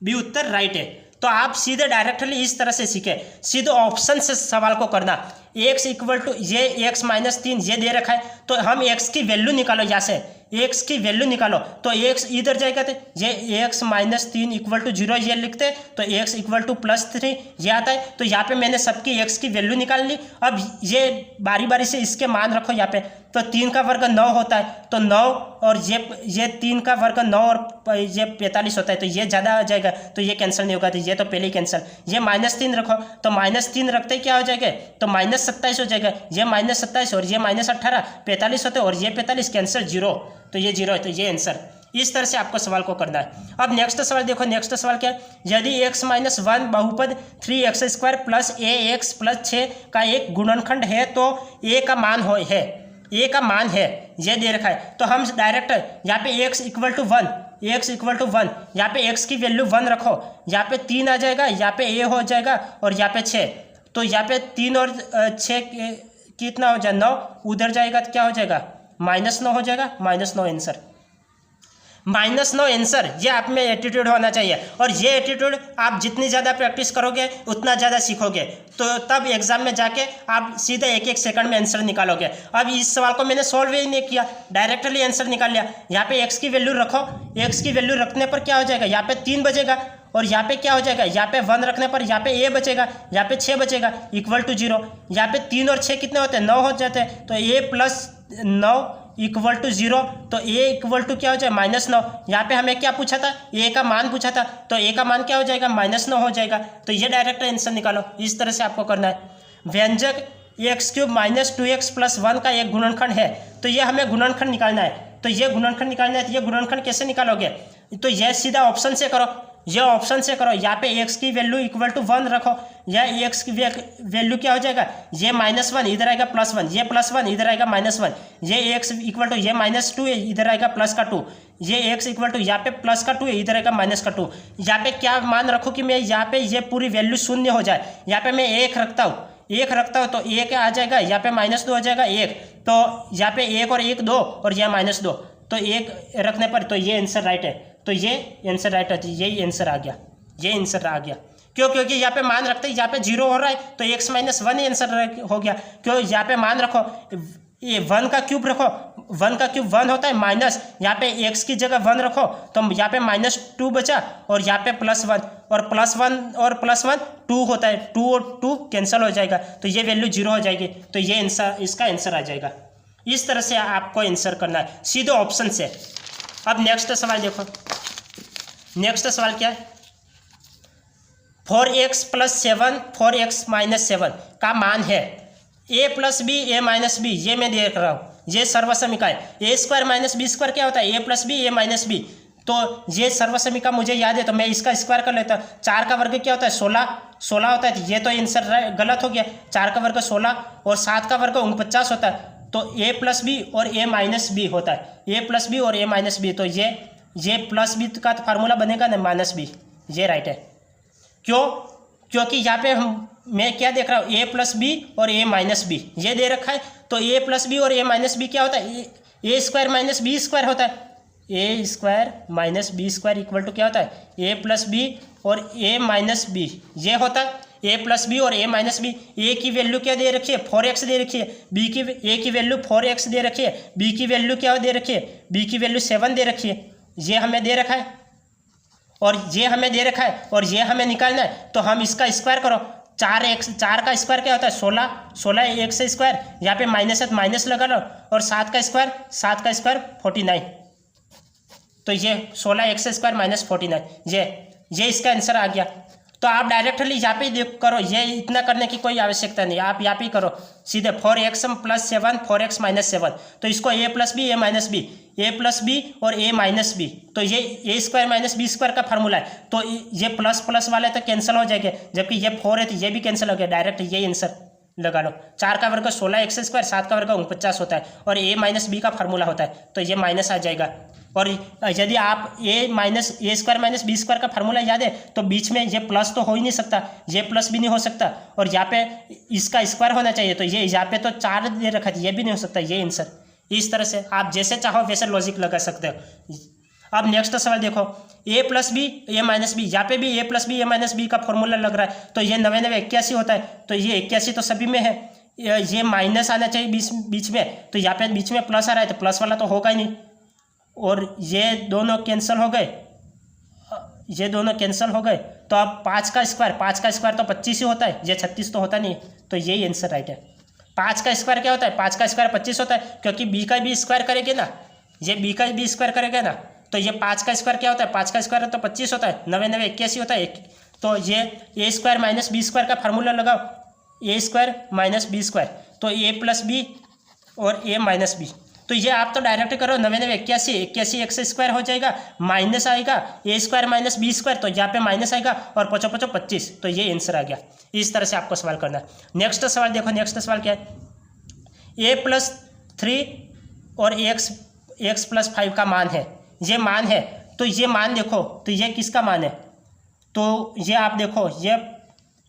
बी उत्तर राइट है। तो आप सीधे डायरेक्टली इस तरह से सीखे, सीधे ऑप्शन से सवाल को करना। x इक्वल टू ये x -3 ये दे रखा है तो हम x की वैल्यू निकालो, यहाँ से x की वैल्यू निकालो तो x इधर जाएगा तो ये x -3 इक्वल टू 0 ये लिखते तो x इक्वल टू +3 ये आता है। तो यहाँ पे मैंने सबकी x की वैल्यू निकाल ली। अब ये बारी बारी से इसके मान रखो यहाँ पे, तो 3 का वर्ग 9 होता है तो 9 और ये 3 का वर्ग 9 और ये 45 होता है तो ये ज़्यादा आ जाएगा तो ये कैंसिल नहीं होगा, तो ये तो पहले ही कैंसिल। ये -3 रखो तो -3 रखते क्या हो जाएगा तो -27 हो जाएगा, ये -27 और ये -18 45 होते और ये 45 कैंसिल 0 तो ये 0 है, तो ये आंसर। इस तरह से आपको सवाल को करना है। अब नेक्स्ट सवाल देखो, नेक्स्ट सवाल क्या है, यदि x -1 बहुपद 3x² + ax + 6 का एक गुणनखंड है तो a का मान है ए का मान है ये दे रखा है, तो हम डायरेक्ट यहाँ पे x equal to 1, x equal to 1, यहाँ पे x की वैल्यू 1 रखो, यहाँ पे 3 आ जाएगा, यहाँ पे a हो जाएगा और यहाँ पे 6, तो यहाँ पे 3 और 6 कितना हो जाए 9, उधर जाएगा तो क्या हो जाएगा -9 हो जाएगा, -9 आंसर, -9 आंसर। ये आप में एटीट्यूड होना चाहिए, और ये एटीट्यूड आप जितनी ज़्यादा प्रैक्टिस करोगे उतना ज़्यादा सीखोगे, तो तब एग्जाम में जाके आप सीधे एक सेकंड में आंसर निकालोगे। अब इस सवाल को मैंने सॉल्व ही नहीं किया, डायरेक्टली आंसर निकाल लिया। यहाँ पे x की वैल्यू रखो, x की वैल्यू रखने पर क्या हो जाएगा, यहाँ पे 3 बचेगा, और यहाँ पे क्या हो जाएगा, यहाँ पे 1 रखने पर यहाँ पे a बचेगा, यहाँ पे 6 बचेगा, इक्वल टू 0। यहाँ पे 3 और 6 कितने होते हैं, 9 हो जाते हैं, तो a + 9 इक्वल टू 0, तो a इक्वल टू क्या हो जाए -9। यहाँ पे हमें क्या पूछा था, a का मान पूछा था, तो a का मान क्या हो जाएगा -9 हो जाएगा, तो ये डायरेक्ट आंसर निकालो। इस तरह से आपको करना है। व्यंजक x³ - 2x + 1 का एक गुणनखंड है, तो ये हमें गुणनखंड निकालना है, तो ये गुणनखंड निकालना है, तो ये गुणनखंड कैसे निकालोगे, तो ये सीधा ऑप्शन से करो, ये ऑप्शन से करो। यहाँ पे x की वैल्यू इक्वल टू 1 रखो, या x की वैल्यू क्या हो जाएगा, ये -1 इधर आएगा +1, ये +1 इधर आएगा -1, ये x इक्वल टू ये -2 इधर आएगा +2, ये x इक्वल टू यहाँ पे +2 है इधर आएगा -2। यहाँ पे क्या मान रखो कि मैं यहाँ पे ये पूरी वैल्यू शून्य हो जाए, यहाँ पे मैं 1 रखता हूँ, 1 रखता हूँ तो 1 आ जाएगा, यहाँ पे -2 हो जाएगा 1, तो यहाँ पे 1 और 1 2 और यहाँ -2, तो 1 रखने पर तो ये आंसर राइट है, तो ये आंसर राइट है, यही आंसर आ गया, ये आंसर आ गया। क्यों, क्योंकि यहाँ पे मान रखते हैं, यहाँ पे 0 हो रहा है तो x - 1 ही आंसर हो गया। क्यों, यहाँ पे मान रखो, ये 1 का क्यूब रखो, 1 का क्यूब 1 होता है, माइनस यहाँ पे x की जगह 1 रखो, तो यहाँ पे -2 बचा, और यहाँ पे +1, और +1 और +1 2 होता है, 2 और 2 कैंसिल हो जाएगा, तो ये वैल्यू 0 हो जाएगी, तो ये आंसर, इसका आंसर आ जाएगा। इस तरह से आपको आंसर करना है सीधे ऑप्शन से। अब नेक्स्ट सवाल देखो, नेक्स्ट सवाल क्या है, 4x + 7 4x - 7 का मान है a + b a - b, ये मैं देख रहा हूँ, ये सर्वसमीका है। a² - b² क्या होता है, a + b a - b, तो ये सर्वसमीका मुझे याद है, तो मैं इसका स्क्वायर कर लेता हूँ। 4 का वर्ग क्या होता है, 16 होता है, ये तो आंसर गलत हो गया, 4 का वर्ग 16 और 7 का वर्ग 49 होता है, तो a + b और a - b होता है, a + b और a - b, तो ये प्लस b का तो फार्मूला बनेगा ना -b, ये राइट है। क्यों, क्योंकि यहाँ पे मैं क्या देख रहा हूँ, a + b और a - b ये दे रखा है, तो a + b और a - b क्या होता है, a² - b² होता है, a² - b² इक्वल टू क्या होता है, a + b और a - b, ये होता है a + b और a - b। a की वैल्यू क्या दे रखी है, 4x दे रखी है, a की वैल्यू 4x दे रखी है, b की वैल्यू क्या दे रखी है, b की वैल्यू 7 दे रखी है, ये हमें दे रखा है, और ये हमें दे रखा है, और ये हमें निकालना है, तो हम इसका स्क्वायर करो। 4 का स्क्वायर क्या होता है, 16 x स्क्वायर, यहाँ पे माइनस है तो माइनस लगा लो, और 7 का स्क्वायर 49, तो ये 16x² - 49, ये इसका आंसर आ गया। तो आप डायरेक्टली यहाँ पे देख करो, ये इतना करने की कोई आवश्यकता नहीं, आप यहाँ पे करो सीधे 4x + 7 4x - 7, तो इसको a + b a + b और a - b, तो ये a² - b² का फार्मूला है, तो ये प्लस वाले तो कैंसिल हो जाएंगे, जबकि ये 4 है तो ये भी कैंसिल हो गया, डायरेक्ट ये आंसर लगा लो। 4 का वर्ग 16x², 7 का वर्ग 49 होता है, और a - b का फार्मूला होता है, तो ये माइनस आ जाएगा। और यदि आप a - a² - b² का फार्मूला याद है, तो बीच में ये प्लस तो हो ही नहीं सकता, ये प्लस भी नहीं हो सकता, और यहाँ पे इसका स्क्वायर होना चाहिए, तो ये यहाँ पे तो 4 दे रखा है, ये भी नहीं हो सकता, ये आंसर। इस तरह से आप जैसे चाहो वैसे लॉजिक लगा सकते हो। अब नेक्स्ट सवाल देखो, a + b a - b, यहाँ पे भी a + b a - b का फॉर्मूला लग रहा है, तो ये 99 81 होता है, तो ये 81 तो सभी में है, ये माइनस आना चाहिए बीच में, तो यहाँ पे बीच में प्लस आ रहा है, तो प्लस वाला तो होगा ही नहीं, और ये दोनों कैंसिल हो गए, तो अब 5 का स्क्वायर तो 25 ही होता है, ये 36 तो होता नहीं, तो यही आंसर राइट है। 5 का स्क्वायर क्या होता है, 5 का स्क्वायर 25 होता है, क्योंकि b का भी स्क्वायर करेंगे ना, ये b का भी स्क्वायर करेगा ना, तो ये 5 का स्क्वायर क्या होता है, 5 का स्क्वायर तो 25 होता है, 99 81 होता है, तो ये a² - b² का फार्मूला लगाओ, a² - b², तो a + b और a - b, तो ये आप तो डायरेक्ट करो, 99 81 x² हो जाएगा, माइनस आएगा a² - b², तो यहाँ पे माइनस आएगा, और 5 5 25, तो ये आंसर आ गया। इस तरह से आपको सवाल करना है। नेक्स्ट सवाल देखो, नेक्स्ट सवाल क्या है, a + 3 और x प्लस 5 का मान है, ये मान है। तो ये मान देखो, तो ये किसका मान है, तो ये आप देखो, ये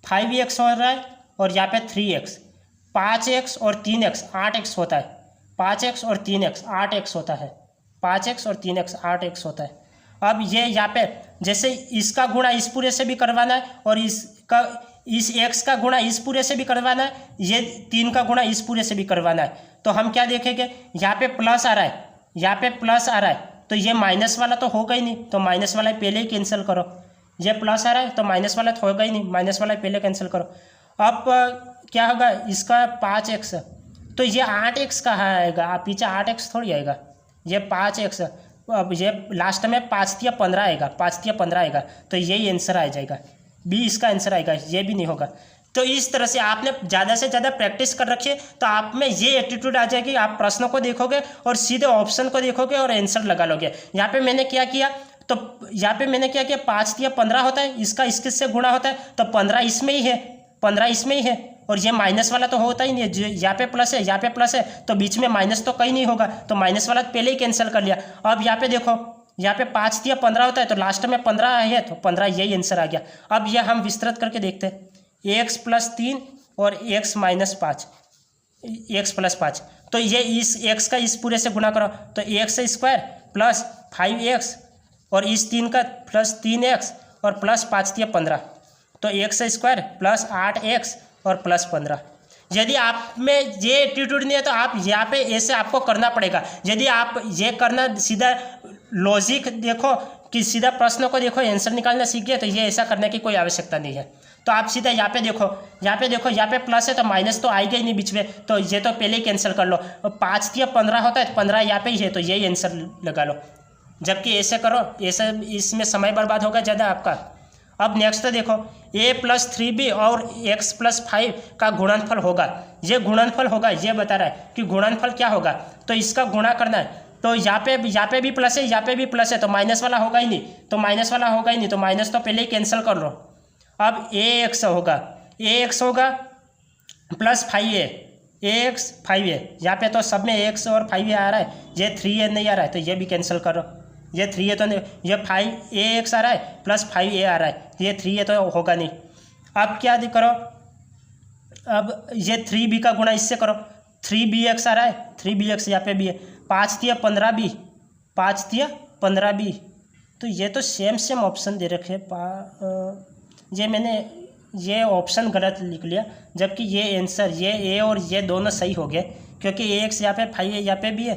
5x हो रहा है और यहाँ पे 3x, 5x और 3x 8x होता है, 5x और 3x 8x होता है, 5x और 3x 8x होता है। अब ये यहाँ पे जैसे इसका गुणा इस पूरे से भी करवाना है और इस x का गुणा इस पूरे से भी करवाना है, ये 3 का गुणा इस पूरे से भी करवाना है। तो हम क्या देखेंगे, यहाँ पे प्लस आ रहा है, यहाँ पे प्लस आ रहा है, तो ये माइनस वाला तो होगा ही नहीं, तो माइनस वाला पहले ही कैंसिल करो। ये प्लस आ रहा है तो माइनस वाला तो होगा ही नहीं, माइनस वाला पहले कैंसिल करो। अब क्या होगा, इसका 5x, तो ये 8x कहाँ आएगा, आप पीछे 8x थोड़ी आएगा, ये 5x, अब ये लास्ट में 5×15 आएगा, 5×15 आएगा, तो यही आंसर आ जाएगा, बी इसका आंसर आएगा, ये भी नहीं होगा। तो इस तरह से आपने ज़्यादा से ज़्यादा प्रैक्टिस कर रखी है, तो आप में ये एटीट्यूड आ जाएगी, आप प्रश्नों को देखोगे और सीधे ऑप्शन को देखोगे और आंसर लगा लोगे। यहाँ पे मैंने क्या किया, तो यहाँ पे मैंने क्या किया, 5×15 होता है, इसका इससे गुणा होता है, तो 15 इसमें ही है, 15 इसमें ही है, और ये माइनस वाला तो होता ही नहीं है, यहाँ पे प्लस है, यहाँ पे प्लस है, तो बीच में माइनस तो कहीं नहीं होगा, तो माइनस वाला पहले ही कैंसिल कर लिया। अब यहाँ पे देखो, यहाँ पे 5×15 होता है, तो लास्ट में 15 है, तो 15 यही आंसर आ गया। अब यह हम विस्तृत करके देखते हैं, x + 3 और x - 5, x + 5, तो ये इस x का इस पूरे से गुणा करो, तो x² प्लस 5x और इस 3 का प्लस 3x और प्लस 5×15, तो x² प्लस 8x और प्लस 15। यदि आप में ये एटीट्यूड नहीं है तो आप यहाँ पे ऐसे आपको करना पड़ेगा। यदि आप ये करना, सीधा लॉजिक देखो कि सीधा प्रश्नों को देखो, आंसर निकालना सीख गए, तो ये ऐसा करने की कोई आवश्यकता नहीं है। तो आप सीधा यहाँ पे देखो, यहाँ पे देखो, यहाँ पे प्लस है तो माइनस तो आएगा ही नहीं बीच में, तो ये तो पहले ही कैंसिल कर लो। 5×15 होता है तो 15 यहाँ पे ही है, तो यही आंसर लगा लो। जबकि ऐसे करो, ऐसे इसमें समय बर्बाद होगा ज़्यादा आपका। अब नेक्स्ट देखो, a + 3b और x + 5 का गुणनफल होगा, ये गुणनफल होगा, ये बता रहा है कि गुणनफल क्या होगा, तो इसका गुणा करना है। तो यहाँ पे भी प्लस है, यहाँ पे भी प्लस है, तो माइनस वाला होगा ही नहीं, तो माइनस वाला होगा ही नहीं, तो माइनस तो पहले ही कैंसिल कर लो। अब ax होगा प्लस 5a, ax 5a, यहाँ पे तो सब में x और 5a आ रहा है, ये 3a नहीं आ रहा है, तो ये भी कैंसिल करो। ये 3a तो नहीं, ये 5ax आ रहा है प्लस 5a आ रहा है, ये 3a तो होगा नहीं। अब क्या करो, अब ये 3b का गुणा इससे करो, 3bx आ रहा है, 3bx यहाँ पे भी है, 5×15b, 5×15b, तो ये तो सेम ऑप्शन दे रखे हैं। ये मैंने ये ऑप्शन गलत लिख लिया, जबकि ये आंसर, ये a और ये दोनों सही हो गए, क्योंकि ax यहाँ पे 5 है, यहाँ पे भी है,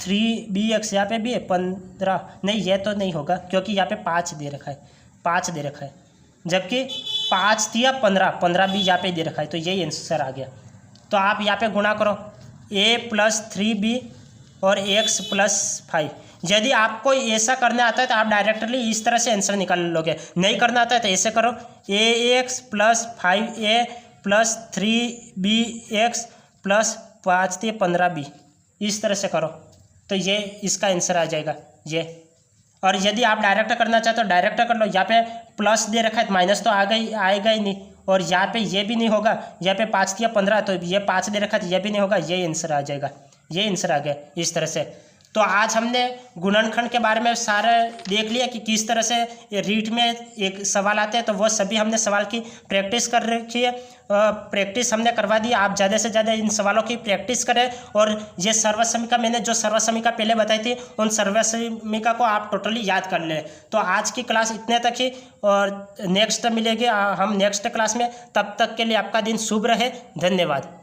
3bx यहाँ पे भी है, 15 नहीं, ये तो नहीं होगा क्योंकि यहाँ पे 5 दे रखा है, 5 दे रखा है, जबकि 5×15 भी यहाँ पे दे रखा है, तो यही आंसर आ गया। तो आप यहाँ पे गुणा करो, a + 3b और x + 5। यदि आपको ऐसा करना आता है तो आप डायरेक्टली इस तरह से आंसर निकाल लोगे, नहीं करना आता है तो ऐसे करो, ax + 5a + 3bx + 5×15b, इस तरह से करो, तो ये इसका आंसर आ जाएगा ये। और यदि आप डायरेक्ट करना चाहते हो डायरेक्ट कर लो, यहाँ पे प्लस दे रखा है, माइनस तो आएगा ही नहीं, और यहाँ पे ये भी नहीं होगा, यहाँ पे 5×15, तो ये 5 दे रखा है, तो ये भी नहीं होगा, ये आंसर आ जाएगा, ये आंसर आ गया इस तरह से। तो आज हमने गुणनखंड के बारे में सारा देख लिया कि किस तरह से रीट में एक सवाल आते हैं, तो वो सभी हमने सवाल की प्रैक्टिस कर रखी है, प्रैक्टिस हमने करवा दी। आप ज़्यादा से ज़्यादा इन सवालों की प्रैक्टिस करें, और ये सर्वसमिका, मैंने जो सर्वसमिका पहले बताई थी, उन सर्वसमिका को आप टोटली याद कर लें। तो आज की क्लास इतने तक ही, और नेक्स्ट मिलेंगे हम नेक्स्ट क्लास में, तब तक के लिए आपका दिन शुभ रहे, धन्यवाद।